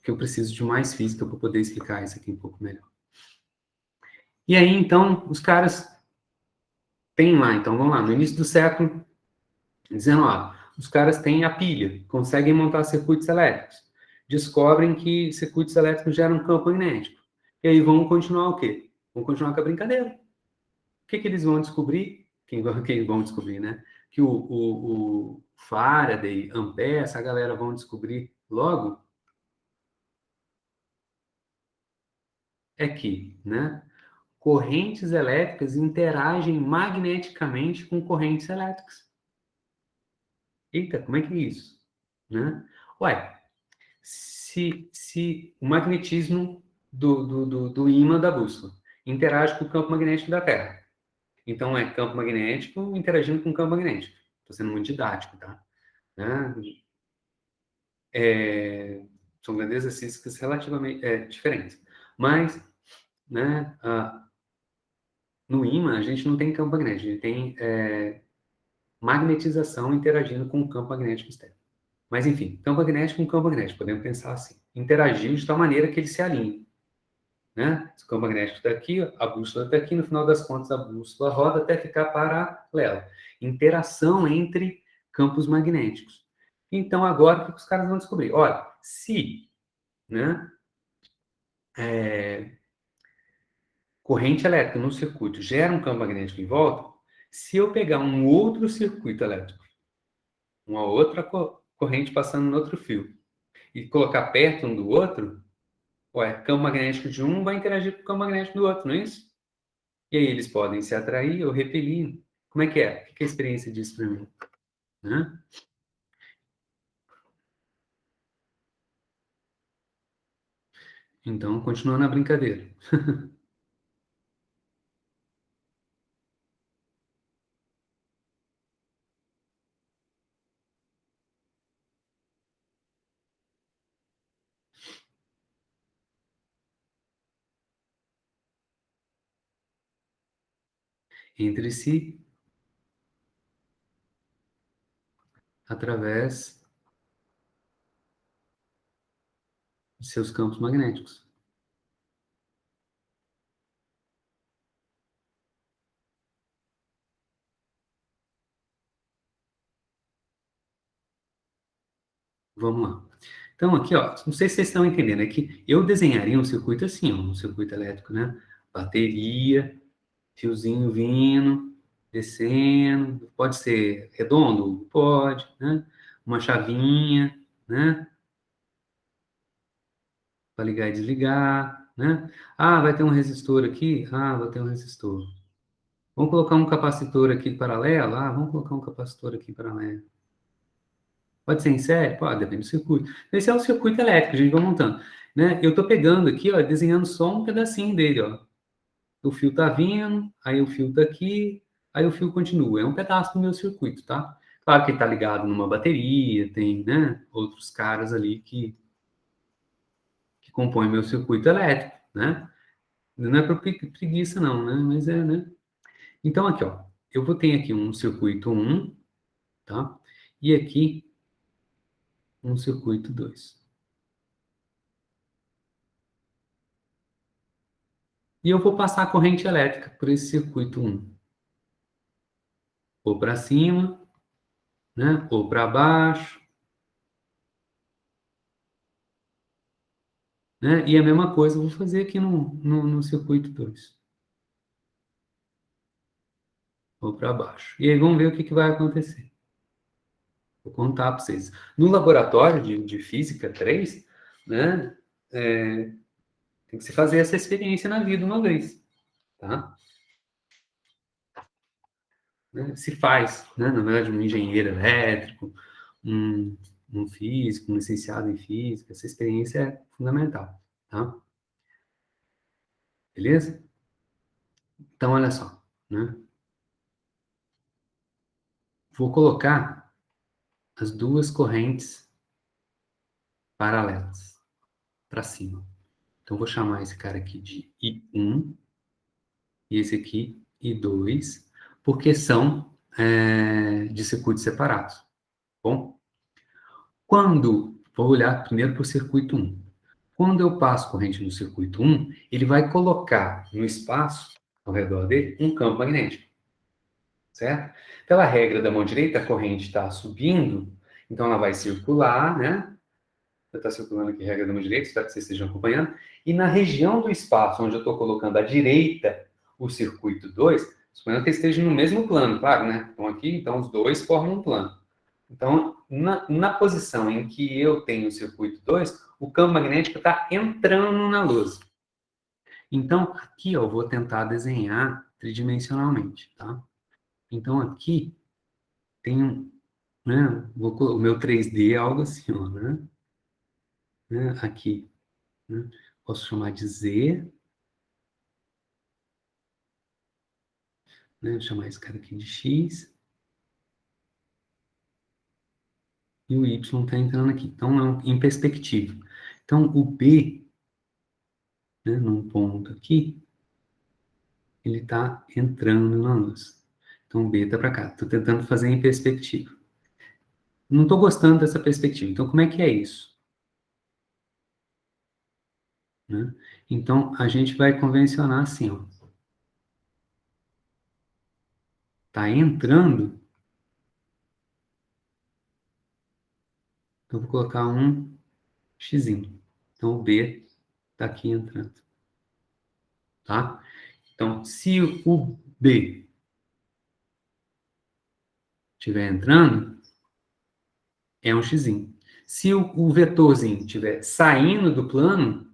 que eu preciso de mais física para poder explicar isso aqui um pouco melhor. E aí, então, os caras têm lá, então, vamos lá, no início do século XIX, os caras têm a pilha, conseguem montar circuitos elétricos, descobrem que circuitos elétricos geram um campo magnético. E aí vão continuar o quê? Vão continuar com a brincadeira. O que eles vão descobrir? Quem vão descobrir, né? Que o Faraday, Ampère, essa galera vão descobrir logo é que, né? Correntes elétricas interagem magneticamente com correntes elétricas. Eita, como é que é isso? Né? Ué, se o magnetismo do ímã da bússola interage com o campo magnético da Terra, então é campo magnético interagindo com campo magnético. Estou sendo muito didático, tá? Né? São grandezas físicas relativamente diferentes. Mas, né, no ímã, a gente não tem campo magnético, a gente tem magnetização interagindo com o campo magnético externo. Mas, enfim, campo magnético com campo magnético, podemos pensar assim. Interagindo de tal maneira que eles se alinham. Né? O campo magnético está aqui, a bússola está aqui, no final das contas, a bússola roda até ficar paralela. Interação entre campos magnéticos. Então, agora, o que os caras vão descobrir? Olha, se, né, corrente elétrica no circuito gera um campo magnético em volta, se eu pegar um outro circuito elétrico, uma outra corrente passando no outro fio, e colocar perto um do outro, campo magnético de um vai interagir com o campo magnético do outro, não é isso? E aí eles podem se atrair ou repelir. Como é que é? O que a experiência diz para mim? Né? Então, continuando a brincadeira. Entre si, através de seus campos magnéticos. Vamos lá. Então, aqui, ó, não sei se vocês estão entendendo, é que eu desenharia um circuito assim, ó, um circuito elétrico, né? Bateria, fiozinho vindo, descendo, pode ser redondo? Pode, né? Uma chavinha, né? Para ligar e desligar, né? Ah, vai ter um resistor aqui? Ah, vai ter um resistor. Vamos colocar um capacitor aqui paralelo? Ah, vamos colocar um capacitor aqui paralelo. Pode ser em série? Pode, depende do circuito. Esse é o circuito elétrico, a gente vai montando. Né? Eu estou pegando aqui, ó, desenhando só um pedacinho dele, ó. O fio tá vindo, aí o fio tá aqui, aí o fio continua. É um pedaço do meu circuito, tá? Claro que ele tá ligado numa bateria, tem, né, outros caras ali que compõem meu circuito elétrico, né? Não é por preguiça, não, né? Mas é, né? Então, aqui, ó, eu vou ter aqui um circuito 1, tá? E aqui um circuito 2. E eu vou passar a corrente elétrica por esse circuito 1. Ou para cima, né? Ou para baixo, né? E a mesma coisa eu vou fazer aqui no circuito 2. Ou para baixo. E aí vamos ver o que vai acontecer. Vou contar para vocês. No laboratório de Física 3, né? Tem que se fazer essa experiência na vida uma vez, tá? Né? Se faz, né? Na verdade, um engenheiro elétrico, um, um físico, um licenciado em física, essa experiência é fundamental, tá? Beleza? Então, olha só, né? Vou colocar as duas correntes paralelas para cima. Então, vou chamar esse cara aqui de I1 e esse aqui I2, porque são de circuitos separados. Bom, vou olhar primeiro para o circuito 1. Quando eu passo corrente no circuito 1, ele vai colocar no espaço ao redor dele um campo magnético, certo? Pela regra da mão direita, a corrente está subindo, então ela vai circular, né? Está circulando aqui a regra da mão direita, espero que vocês estejam acompanhando. E na região do espaço onde eu estou colocando à direita o circuito 2, suponhando que esteja no mesmo plano, claro, né? Então aqui, então os dois formam um plano. Então, na posição em que eu tenho o circuito 2, o campo magnético está entrando na luz. Então, aqui ó, eu vou tentar desenhar tridimensionalmente, tá? Então, aqui tem né, o meu 3D é algo assim, ó, né? Aqui, né? Posso chamar de Z, né? Vou chamar esse cara aqui de X, e o Y está entrando aqui. Então, em perspectiva. Então, o B, né, num ponto aqui, ele está entrando na luz. Então, o B está para cá. Estou tentando fazer em perspectiva. Não estou gostando dessa perspectiva. Então, como é que é isso? Né? Então, a gente vai convencionar assim, ó. Tá entrando, eu vou colocar um xizinho. Então, o B está aqui entrando, tá? Então, se o B estiver entrando, é um xizinho. Se o vetorzinho estiver saindo do plano,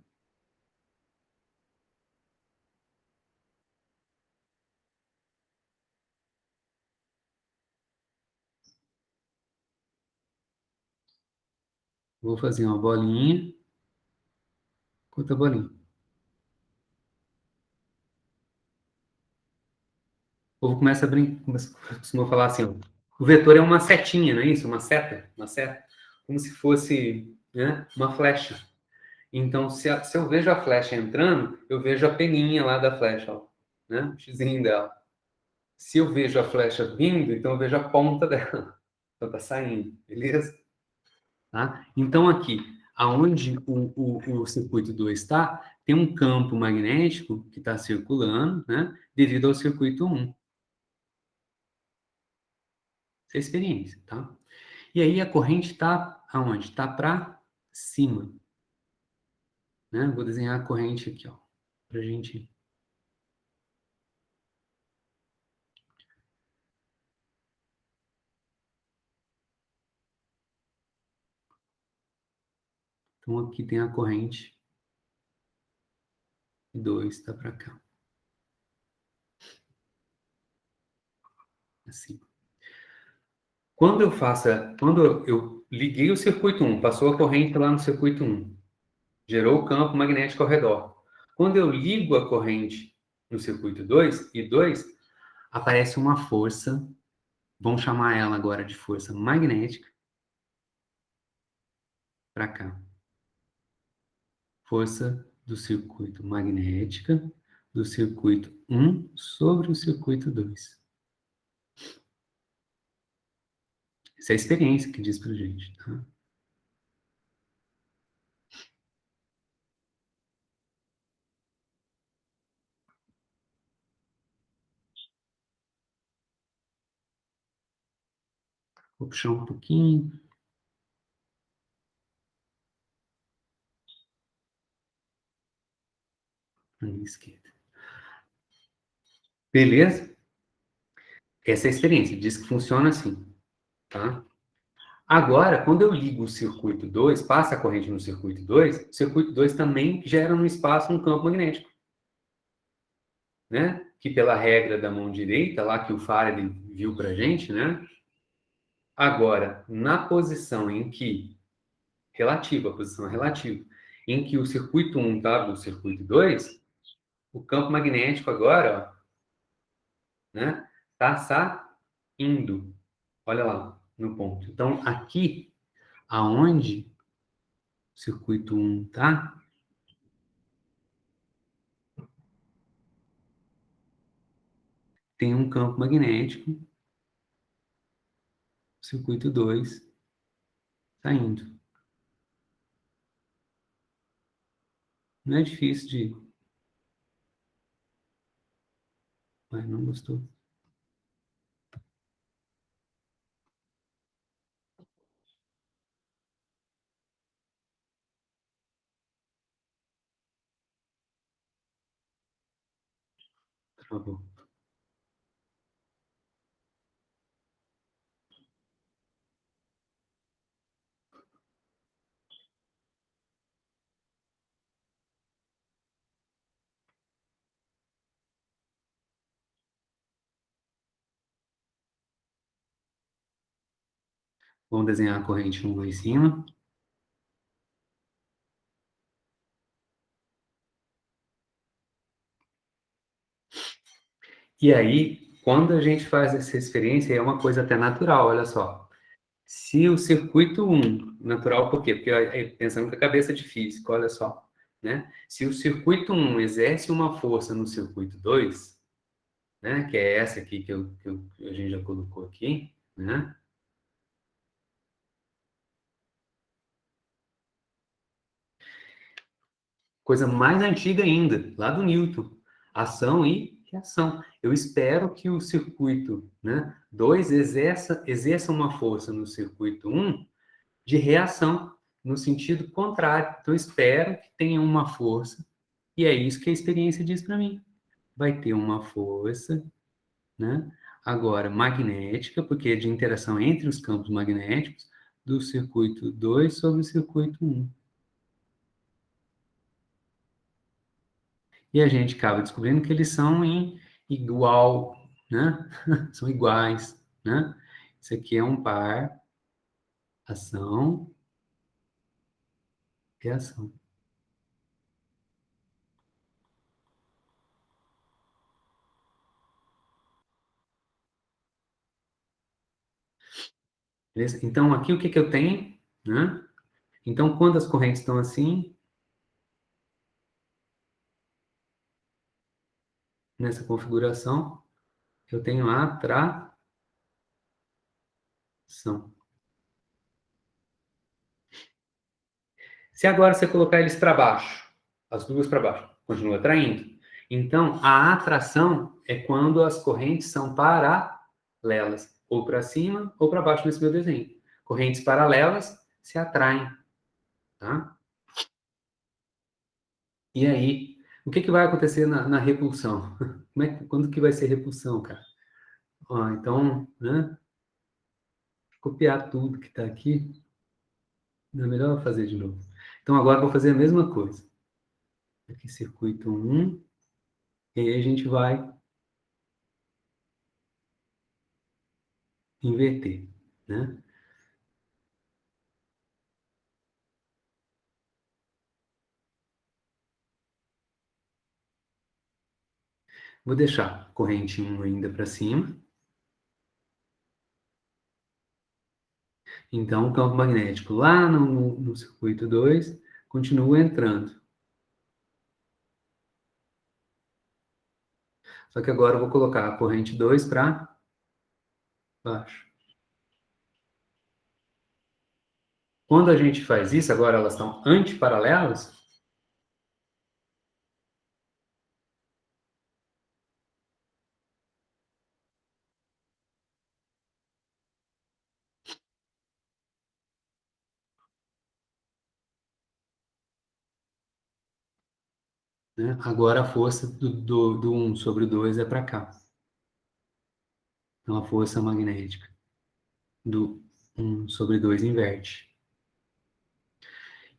vou fazer uma bolinha, outra bolinha. O povo começa a brincar, costuma falar assim, ó, o vetor é uma setinha, não é isso? Uma seta, como se fosse, né, uma flecha. Então, se eu vejo a flecha entrando, eu vejo a peninha lá da flecha, ó, né, o xizinho dela. Se eu vejo a flecha vindo, então eu vejo a ponta dela. Então tá saindo, beleza? Tá? Então aqui, aonde o circuito 2 está, tem um campo magnético que está circulando, né, devido ao circuito 1. Essa é a experiência, tá? E aí a corrente está aonde? Está para cima. Né? Vou desenhar a corrente aqui, ó, para a gente. Então aqui tem a corrente 2 está para cá. Assim. Quando eu liguei o circuito 1, passou a corrente lá no circuito 1, gerou o campo magnético ao redor. Quando eu ligo a corrente no circuito 2 e 2, aparece uma força, vamos chamar ela agora de força magnética, para cá. Força do circuito magnética do circuito 1 sobre o circuito 2. Essa é a experiência que diz pra gente, tá? Vou puxar um pouquinho para a esquerda. Beleza? Essa é a experiência, diz que funciona assim, tá? Agora, quando eu ligo o circuito 2, passa a corrente no circuito 2, o circuito 2 também gera no espaço um campo magnético, né? Que pela regra da mão direita, lá que o Faraday viu pra gente, né? Agora, na posição em que, relativa, a posição relativa, em que o circuito 1 está no circuito 2, o campo magnético agora, ó, né? Tá saindo. Olha lá, no ponto. Então, aqui, aonde o circuito 1 tá, tem um campo magnético, circuito 2 saindo. Não é difícil de... Mas não gostou. Travou. Vamos desenhar a corrente 1 lá em cima. E aí, quando a gente faz essa experiência, é uma coisa até natural, olha só. Se o circuito 1, natural por quê? Porque pensando com a cabeça de físico, olha só, né? Se o circuito 1 exerce uma força no circuito 2, né, que é essa aqui que a gente já colocou aqui, né? Coisa mais antiga ainda, lá do Newton, ação e reação. Eu espero que o circuito, né, 2 exerça uma força no circuito 1 de reação, no sentido contrário. Então, eu espero que tenha uma força, e é isso que a experiência diz para mim. Vai ter uma força, né? Agora, magnética, porque é de interação entre os campos magnéticos, do circuito 2 sobre o circuito 1. E a gente acaba descobrindo que eles são em igual, né? São iguais, né? Isso aqui é um par, ação, reação. Beleza? Então, aqui o que que eu tenho, né? Então, quando as correntes estão assim, nessa configuração, eu tenho a atração. Se agora você colocar eles para baixo, as duas para baixo, continua atraindo. Então, a atração é quando as correntes são paralelas, ou para cima ou para baixo nesse meu desenho. Correntes paralelas se atraem, tá? E aí, o que que vai acontecer na repulsão? Quando que vai ser repulsão, cara? Ó, então, né? Copiar tudo que está aqui, é melhor fazer de novo. Então, agora eu vou fazer a mesma coisa. Aqui, circuito 1, e aí a gente vai inverter, né? Vou deixar corrente 1 ainda para cima. Então, o campo magnético lá no circuito 2 continua entrando. Só que agora eu vou colocar a corrente 2 para baixo. Quando a gente faz isso, agora elas estão antiparalelas, né? Agora a força do 1 sobre o 2 é para cá. Então, a força magnética do 1 sobre 2 inverte.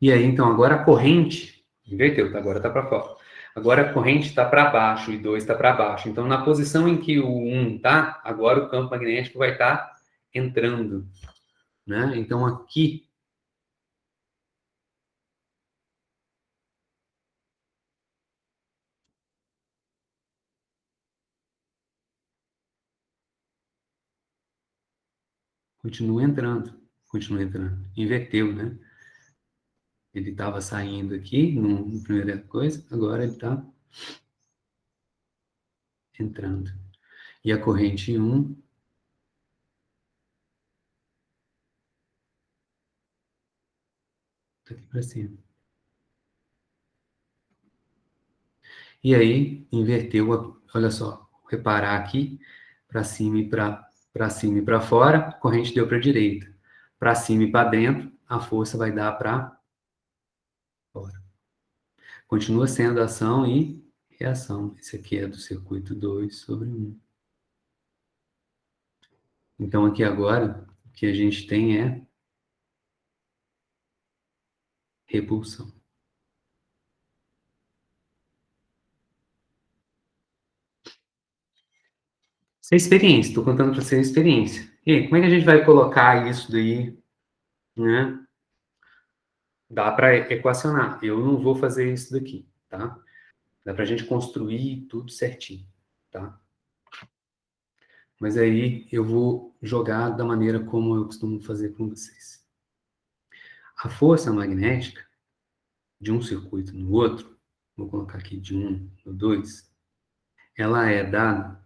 E aí, então, agora a corrente inverteu, tá? Agora está para fora. Agora a corrente está para baixo e 2 está para baixo. Então, na posição em que o 1 está, agora o campo magnético vai estar entrando, né? Então, aqui, continua entrando, continua entrando. Inverteu, né? Ele estava saindo aqui, no primeira coisa, agora ele está entrando. E a corrente 1 está aqui para cima. E aí, inverteu, olha só, reparar aqui, para cima e para cima e para fora, a corrente deu para a direita. Para cima e para dentro, a força vai dar para fora. Continua sendo ação e reação. Esse aqui é do circuito 2 sobre 1. Então, aqui agora, o que a gente tem é repulsão. Isso é experiência, estou contando para você a experiência. E aí, como é que a gente vai colocar isso daí, né? Dá para equacionar. Eu não vou fazer isso daqui, tá? Dá para a gente construir tudo certinho, tá? Mas aí eu vou jogar da maneira como eu costumo fazer com vocês. A força magnética de um circuito no outro, vou colocar aqui de um no 2, ela é dada,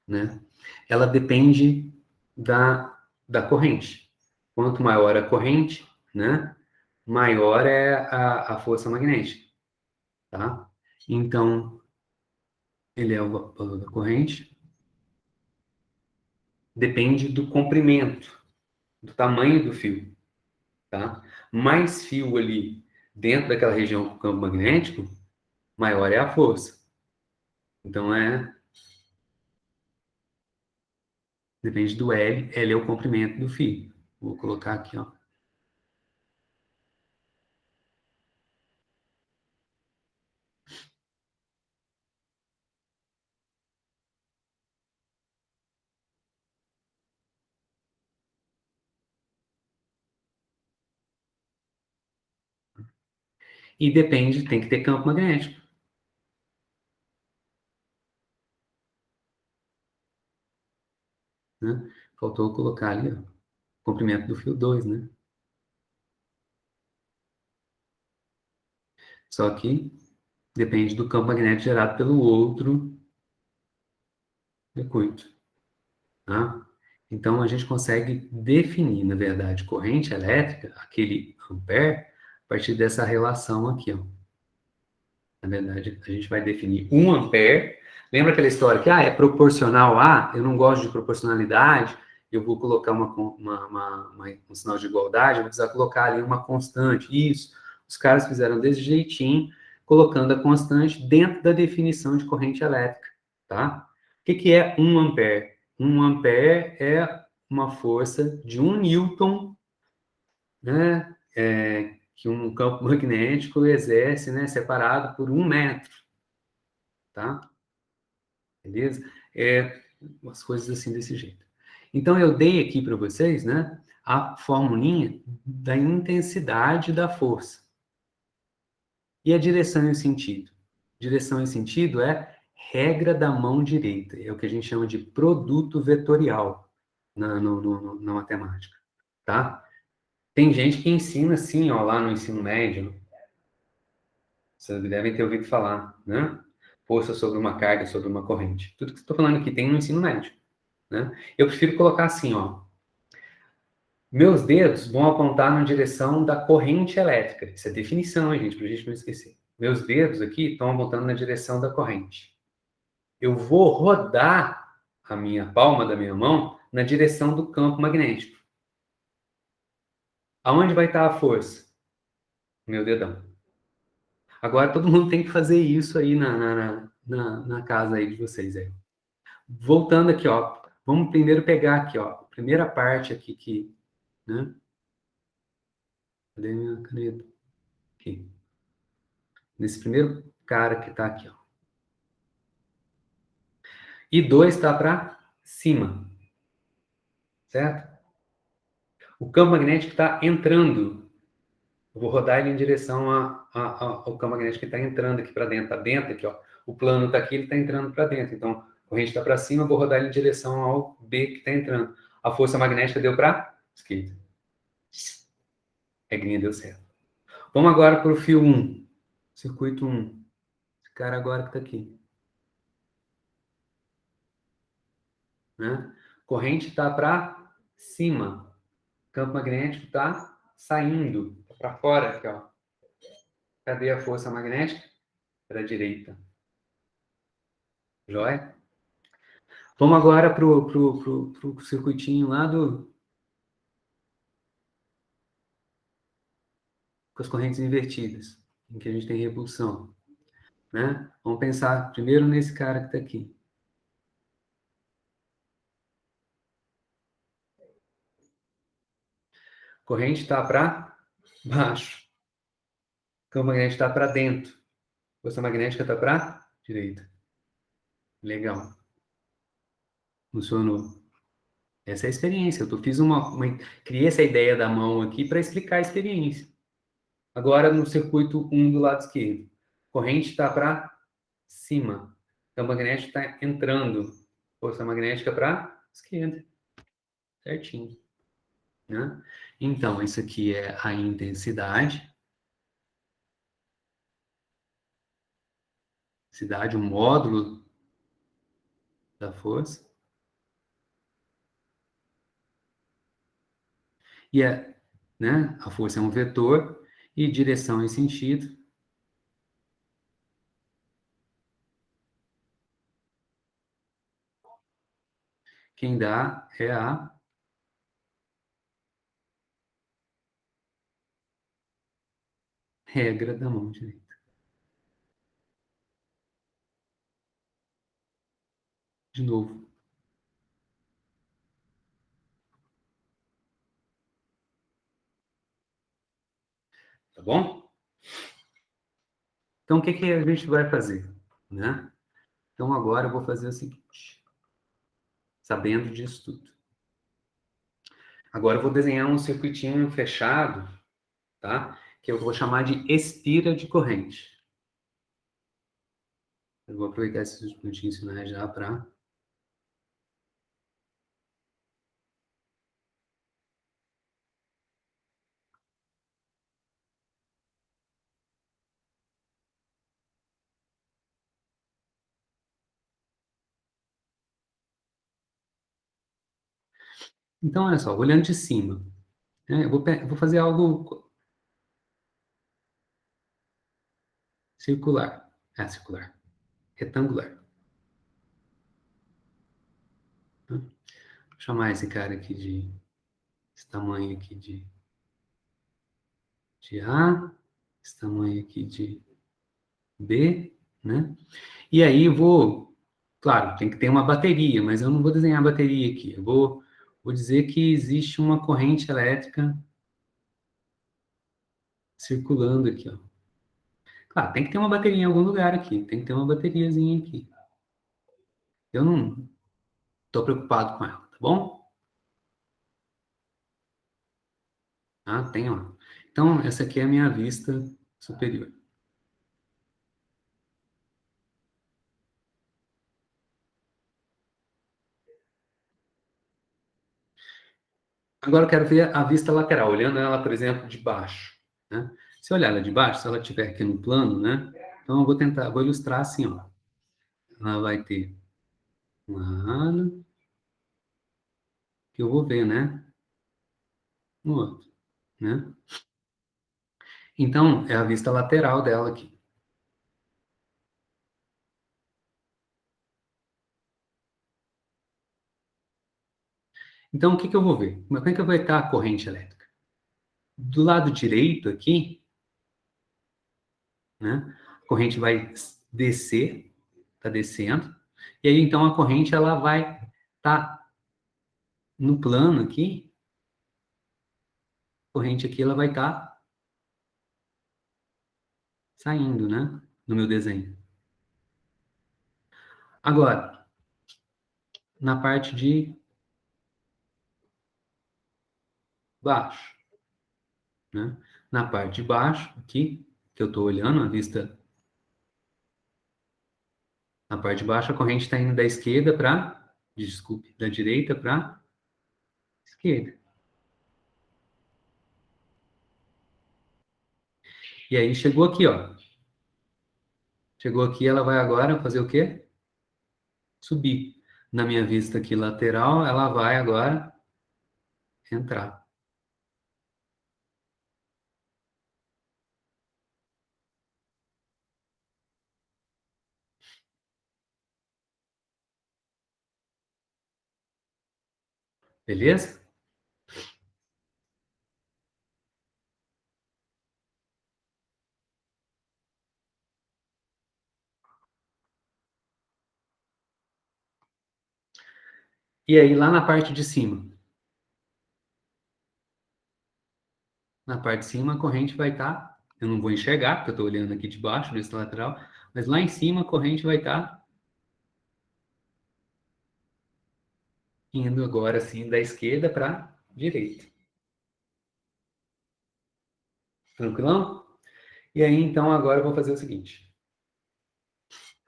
né? Ela depende da corrente. Quanto maior a corrente, né? Maior é a força magnética, tá? Então, ele é o valor da corrente, depende do comprimento, do tamanho do fio, tá? Mais fio ali dentro daquela região do campo magnético, maior é a força. Então, depende do L, L é o comprimento do fio. Vou colocar aqui, ó. E depende, tem que ter campo magnético, né? Faltou colocar ali, ó, comprimento do fio 2, né? Só que depende do campo magnético gerado pelo outro circuito, tá? Então, a gente consegue definir, na verdade, corrente elétrica, aquele ampere, a partir dessa relação aqui, ó. Na verdade, a gente vai definir 1 ampere. Lembra aquela história que é proporcional a? Eu não gosto de proporcionalidade, eu vou colocar um sinal de igualdade, eu vou precisar colocar ali uma constante. Isso, os caras fizeram desse jeitinho, colocando a constante dentro da definição de corrente elétrica, tá? O que é 1 ampere? 1 ampere é uma força de 1 newton, né? Que um campo magnético exerce, né? Separado por 1 metro, tá? Beleza? Umas coisas assim desse jeito. Então, eu dei aqui para vocês, né? A formulinha da intensidade da força. E a direção e o sentido? Direção e sentido é regra da mão direita. É o que a gente chama de produto vetorial na matemática, tá? Tem gente que ensina assim, ó, lá no ensino médio. Vocês devem ter ouvido falar, né? Força sobre uma carga, sobre uma corrente. Tudo que estou falando aqui tem no ensino médio, né? Eu prefiro colocar assim, ó. Meus dedos vão apontar na direção da corrente elétrica. Isso é definição, gente, para a gente não esquecer. Meus dedos aqui estão apontando na direção da corrente. Eu vou rodar a minha palma da minha mão na direção do campo magnético. Aonde vai estar a força? Meu dedão. Agora todo mundo tem que fazer isso aí na casa aí de vocês aí. Voltando aqui, ó. Vamos primeiro pegar aqui, ó. A primeira parte aqui que, né? Cadê minha caneta? Aqui. Nesse primeiro cara que tá aqui, ó. E 2 está para cima, certo? O campo magnético está entrando. Eu vou rodar ele em direção ao campo magnético que está entrando aqui para dentro. Está dentro aqui, ó. O plano está aqui, ele está entrando para dentro. Então, a corrente está para cima, eu vou rodar ele em direção ao B que está entrando. A força magnética deu para esquerda. Regrinha deu certo. Vamos agora para o fio 1. Circuito 1. Esse cara agora que está aqui. Né? Corrente está para cima. Campo magnético está saindo para fora aqui, ó. Cadê a força magnética? Para a direita. Joia? Vamos agora pro circuitinho lá com as correntes invertidas, em que a gente tem repulsão. Né? Vamos pensar primeiro nesse cara que está aqui. Corrente está para baixo. Campo magnético está para dentro. Força magnética está para direita. Legal. Funcionou. Essa é a experiência. Eu fiz criei essa ideia da mão aqui para explicar a experiência. Agora, no circuito 1 do lado esquerdo. Corrente está para cima. campo magnético está entrando força magnética para a esquerda. Certinho. Né? Então, isso aqui é a intensidade. Intensidade, o módulo da força. E né, a força é um vetor e direção e sentido. Quem dá é a regra da mão direita. De novo. Tá bom? Então, o que a gente vai fazer? Né? Então, agora eu vou fazer o seguinte. Sabendo disso tudo. Agora eu vou desenhar um circuitinho fechado, tá? Que eu vou chamar de espira de corrente. Eu vou aproveitar esses minutinhos finais já para... Então, olha só, olhando de cima, né? Eu vou fazer algo circular. Circular. Retangular. Tá? Vou chamar esse cara aqui de... Esse tamanho aqui de A. Esse tamanho aqui de B, né? E aí eu vou... Claro, tem que ter uma bateria, mas eu não vou desenhar a bateria aqui. Eu vou dizer que existe uma corrente elétrica circulando aqui, ó. Claro, tem que ter uma bateria em algum lugar aqui. Tem que ter uma bateriazinha aqui. Eu não estou preocupado com ela, tá bom? Tem, ó. Então, essa aqui é a minha vista superior. Agora eu quero ver a vista lateral, olhando ela, por exemplo, de baixo, né? Se eu olhar ela de baixo, se ela estiver aqui no plano, né? Então, eu vou ilustrar assim, ó. Ela vai ter um lado, que eu vou ver, né? No outro, né? Então, é a vista lateral dela aqui. Então, o que eu vou ver? Como é que vai estar a corrente elétrica? Do lado direito aqui, né? A corrente vai descer, está descendo. E aí, então, a corrente ela vai estar no plano aqui. A corrente aqui ela vai estar saindo, né? No meu desenho. Agora, na parte de baixo, né? Na parte de baixo, aqui, que eu estou olhando, a vista... Na parte de baixo, a corrente está indo da esquerda para... Desculpe, da direita para esquerda. E aí chegou aqui, ó. Chegou aqui, ela vai agora fazer o quê? Subir. Na minha vista aqui lateral, ela vai agora entrar. Beleza? E aí, lá na parte de cima? Na parte de cima, a corrente vai estar... eu não vou enxergar, porque eu estou olhando aqui de baixo, vista lateral, mas lá em cima, a corrente vai estar indo agora, assim, da esquerda para a direita. Tranquilão? E aí, então, agora eu vou fazer o seguinte.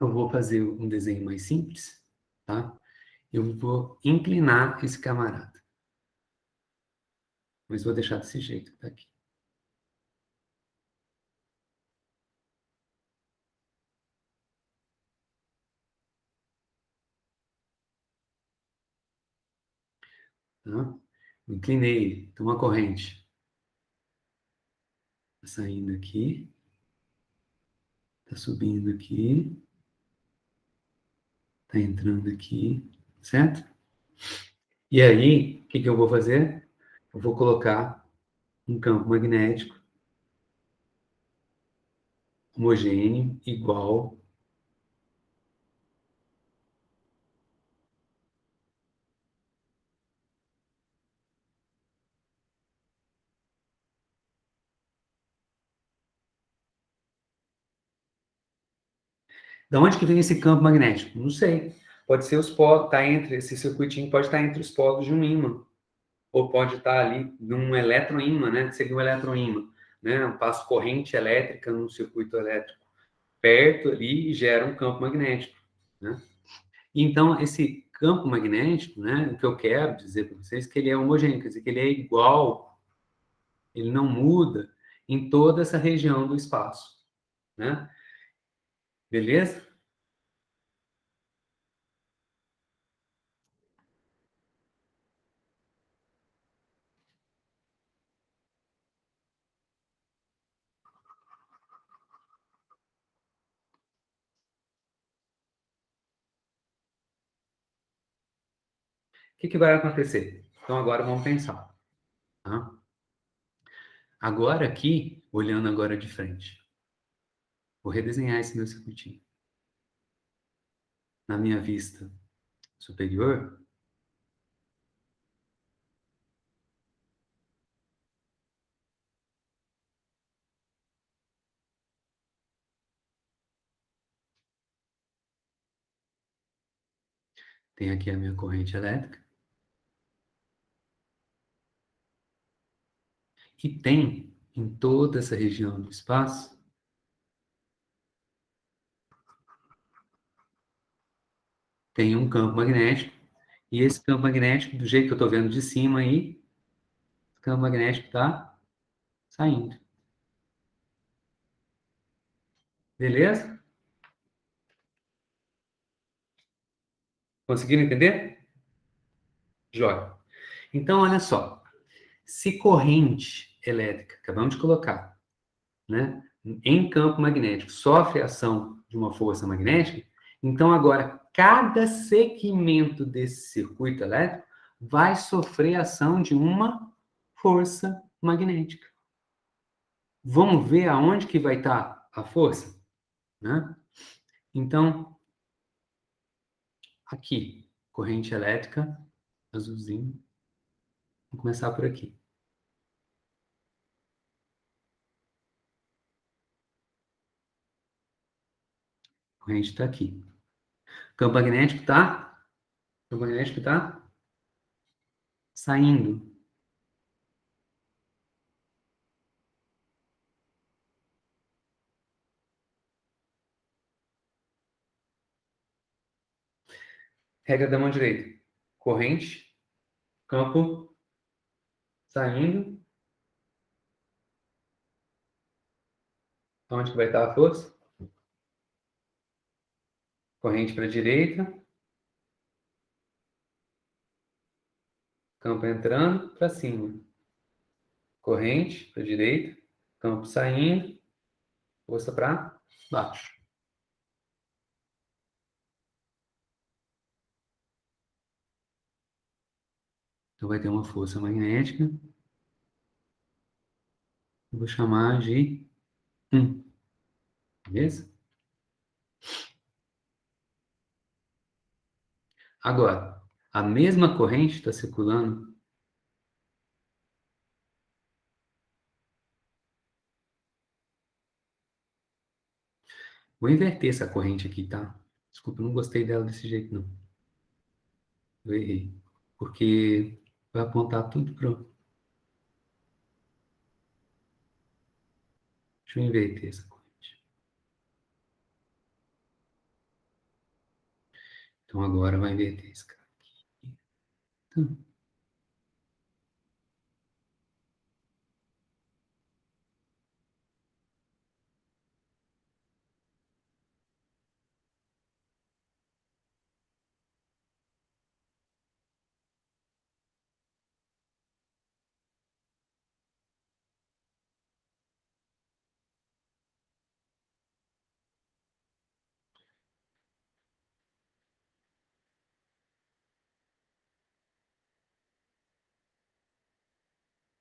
eu vou fazer um desenho mais simples, tá? Eu vou inclinar esse camarada. Mas vou deixar desse jeito que tá aqui. Tá? Inclinei ele. Tem uma corrente. Tá saindo aqui. Tá subindo aqui. Tá entrando aqui. Certo? E aí, o que que eu vou fazer? Eu vou colocar um campo magnético homogêneo, igual. Da onde que vem esse campo magnético? Não sei. Pode ser os polos, tá entre, esse circuitinho pode estar entre os polos de um ímã. Ou pode estar ali num eletroímã, né? Que seria um eletroímã, né? Eu passo corrente elétrica num circuito elétrico perto ali e gera um campo magnético, né? Então, esse campo magnético, né? O que eu quero dizer para vocês é que ele é homogêneo, quer dizer que ele é igual, ele não muda em toda essa região do espaço, né? Beleza? O que que vai acontecer? Então, agora vamos pensar, tá? Agora aqui, olhando agora de frente, vou redesenhar esse meu circuitinho. Na minha vista superior, tem aqui a minha corrente elétrica e tem em toda essa região do espaço, tem um campo magnético e esse campo magnético, do jeito que eu estou vendo de cima aí, o campo magnético está saindo. Beleza? Conseguiram entender? Jóia. Então, olha só. Se corrente elétrica, acabamos de colocar, né, em campo magnético, sofre a ação de uma força magnética, então agora cada segmento desse circuito elétrico vai sofrer a ação de uma força magnética. Vamos ver aonde que vai estar a força, né? Então, aqui, corrente elétrica, azulzinho. Vamos começar por aqui. A corrente está aqui. Campo magnético está? Campo magnético está saindo. Regra da mão direita. Corrente, campo, saindo. Onde que vai estar a força? Corrente para a direita. Campo entrando para cima. Corrente para a direita. Campo saindo. Força para baixo. Então vai ter uma força magnética. Eu vou chamar de 1. Beleza? Agora, a mesma corrente está circulando. Vou inverter essa corrente aqui, tá? Desculpa, eu não gostei dela desse jeito, não. Eu errei. Porque vai apontar tudo para. Deixa eu inverter essa corrente. Então, agora vai inverter esse cara aqui. Então,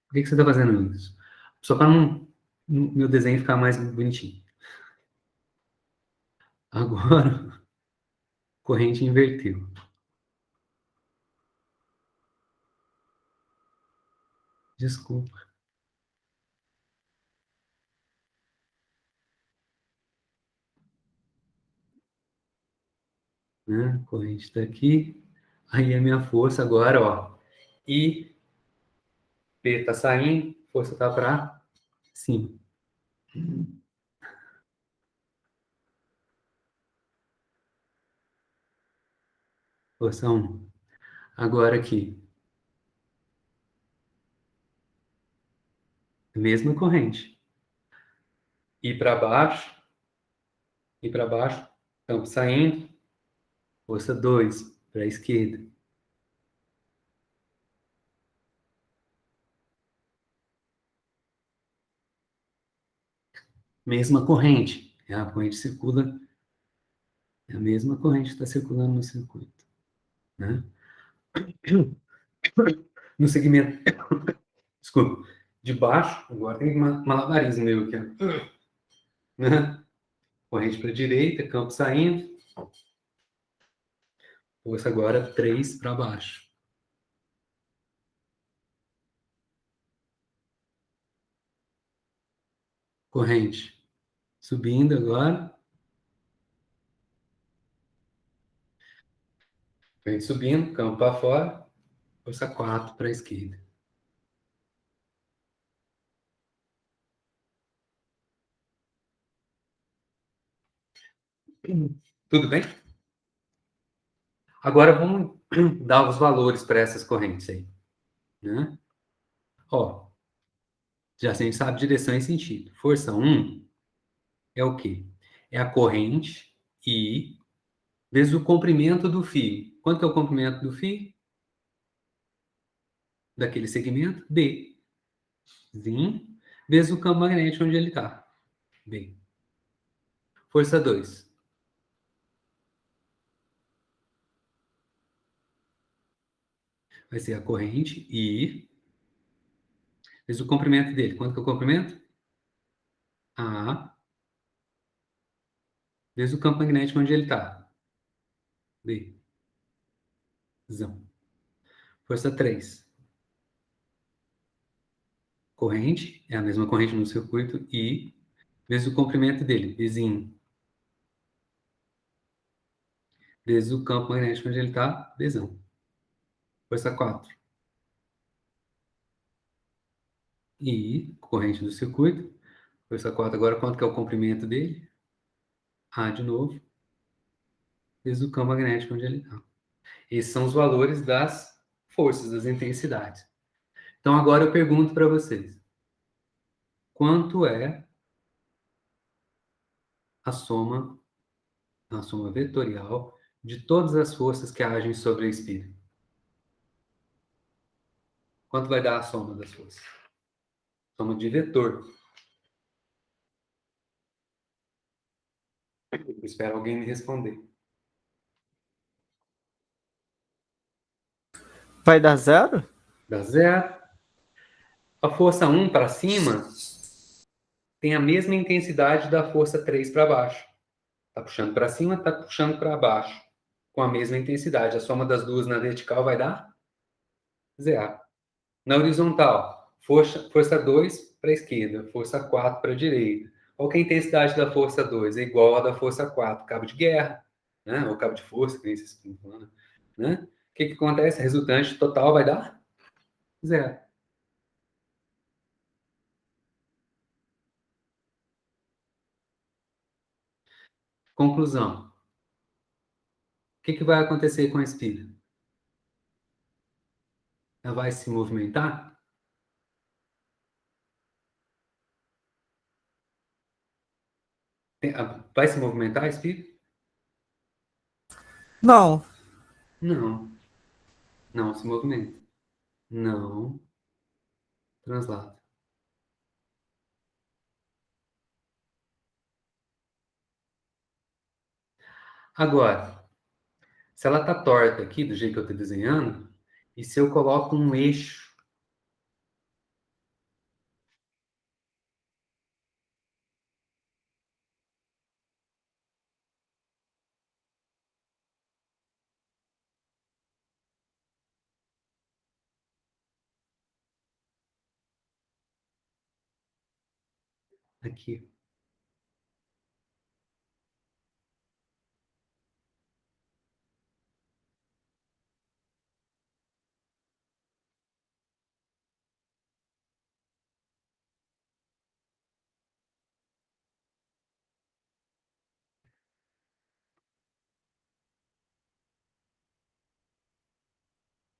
por que você está fazendo isso? Só para não, meu desenho ficar mais bonitinho. Agora, corrente inverteu. Desculpa, né? Corrente está aqui. Aí a minha força agora, ó. E P está saindo, força está para cima. Força 1. Agora aqui, mesma corrente. E para baixo, campo saindo, força 2 para a esquerda. Mesma corrente. A corrente circula, é a mesma corrente que está circulando no circuito. Né? No segmento, desculpa, de baixo, agora tem malabarismo meu aqui. Né? Corrente para a direita, campo saindo, força agora 3 para baixo. Corrente subindo agora, corrente subindo, campo para fora, força 4 para a esquerda. Tudo bem? Agora vamos dar os valores para essas correntes aí. Né? Ó, já a gente sabe direção e sentido. Força 1 é o quê? É a corrente I vezes o comprimento do fio. Quanto é o comprimento do fio? Daquele segmento? D. Zinho, vezes o campo magnético onde ele está. B. Força 2. Vai ser a corrente I vezes o comprimento dele. Quanto que é o comprimento? A vezes o campo magnético onde ele está. B. Zão. Força 3. Corrente, é a mesma corrente no circuito, I vezes o comprimento dele, Bzinho. Vezes o campo magnético onde ele está, Bzão. Força 4. I, corrente do circuito. Força 4 agora, quanto que é o comprimento dele? A de novo. Vezes o campo magnético onde ele está. Esses são os valores das forças, das intensidades. Então, agora eu pergunto para vocês. Quanto é a soma vetorial de todas as forças que agem sobre a espira? Quanto vai dar a soma das forças? Soma de vetor. Eu espero alguém me responder. Vai dar zero? Dá zero. A força 1 para cima tem a mesma intensidade da força 3 para baixo. Está puxando para cima, está puxando para baixo. Com a mesma intensidade. A soma das duas na vertical vai dar zero. Na horizontal, força 2 para a esquerda, força 4 para a direita. Qual que é a intensidade da força 2? É igual à da força 4, cabo de guerra, né? Ou cabo de força, que nem vocês estão falando. Né? O que acontece? A resultante total vai dar zero. Conclusão. que vai acontecer com a espira? Ela vai se movimentar? Vai se movimentar a espira? Não. Não. Não se movimenta. Não translada. Agora, se ela está torta aqui, do jeito que eu estou desenhando, e se eu coloco um eixo aqui,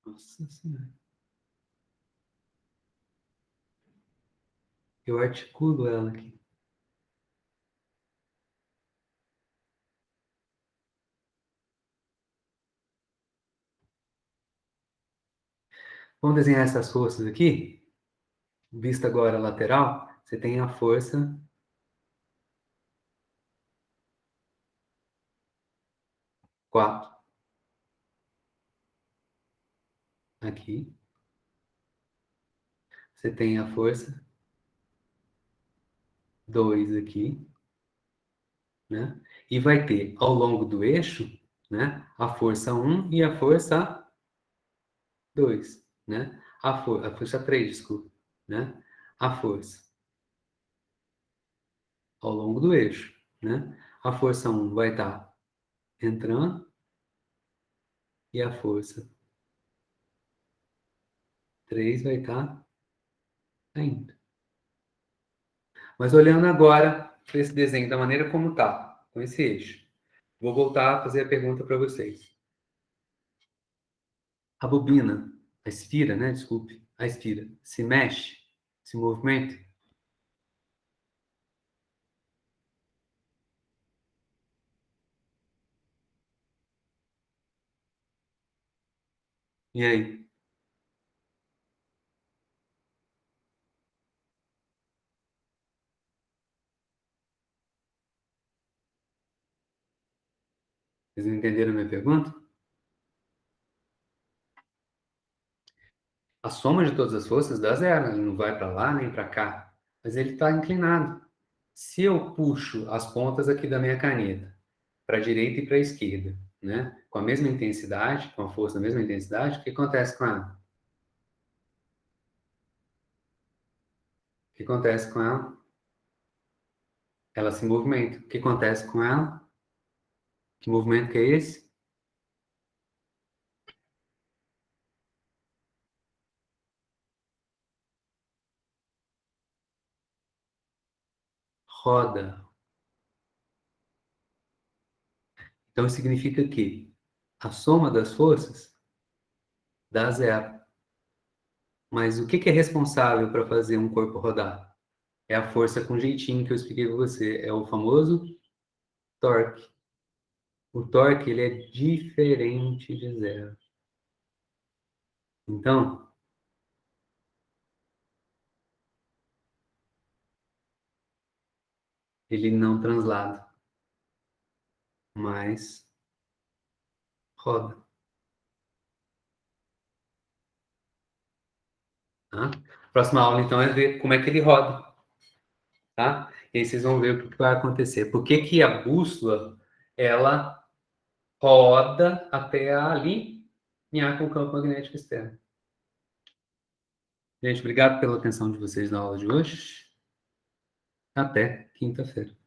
nossa senhora, eu articulo ela aqui. Vamos desenhar essas forças aqui? Vista agora a lateral, você tem a força 4 aqui. Você tem a força 2 aqui, né? E vai ter, ao longo do eixo, né, a força 1 e a força 2, né? A força 3, desculpa, né? A força ao longo do eixo, né? A força 1 vai estar entrando e a força 3 vai estar saindo. Mas olhando agora para esse desenho da maneira como está, com esse eixo, vou voltar a fazer a pergunta para vocês. A bobina, a espira, né? Desculpe, a espira, se mexe, se movimenta? E aí? Vocês entenderam a minha pergunta? A soma de todas as forças dá zero, ele não vai para lá nem para cá, mas ele está inclinado. Se eu puxo as pontas aqui da minha caneta para a direita e para a esquerda, né, com a mesma intensidade, com a força da mesma intensidade, o que acontece com ela? O que acontece com ela? Ela se movimenta. O que acontece com ela? Que movimento que é esse? Roda. Então significa que a soma das forças dá zero. Mas o que é responsável para fazer um corpo rodar? É a força com jeitinho que eu expliquei para você. É o famoso torque. O torque ele é diferente de zero. Então, ele não translada, mas roda. Tá? Próxima aula, então, é ver como é que ele roda. Tá? E aí vocês vão ver o que vai acontecer. Por que que a bússola, ela roda até ali, alinhar com o campo magnético externo. Gente, obrigado pela atenção de vocês na aula de hoje. Até quinta-feira.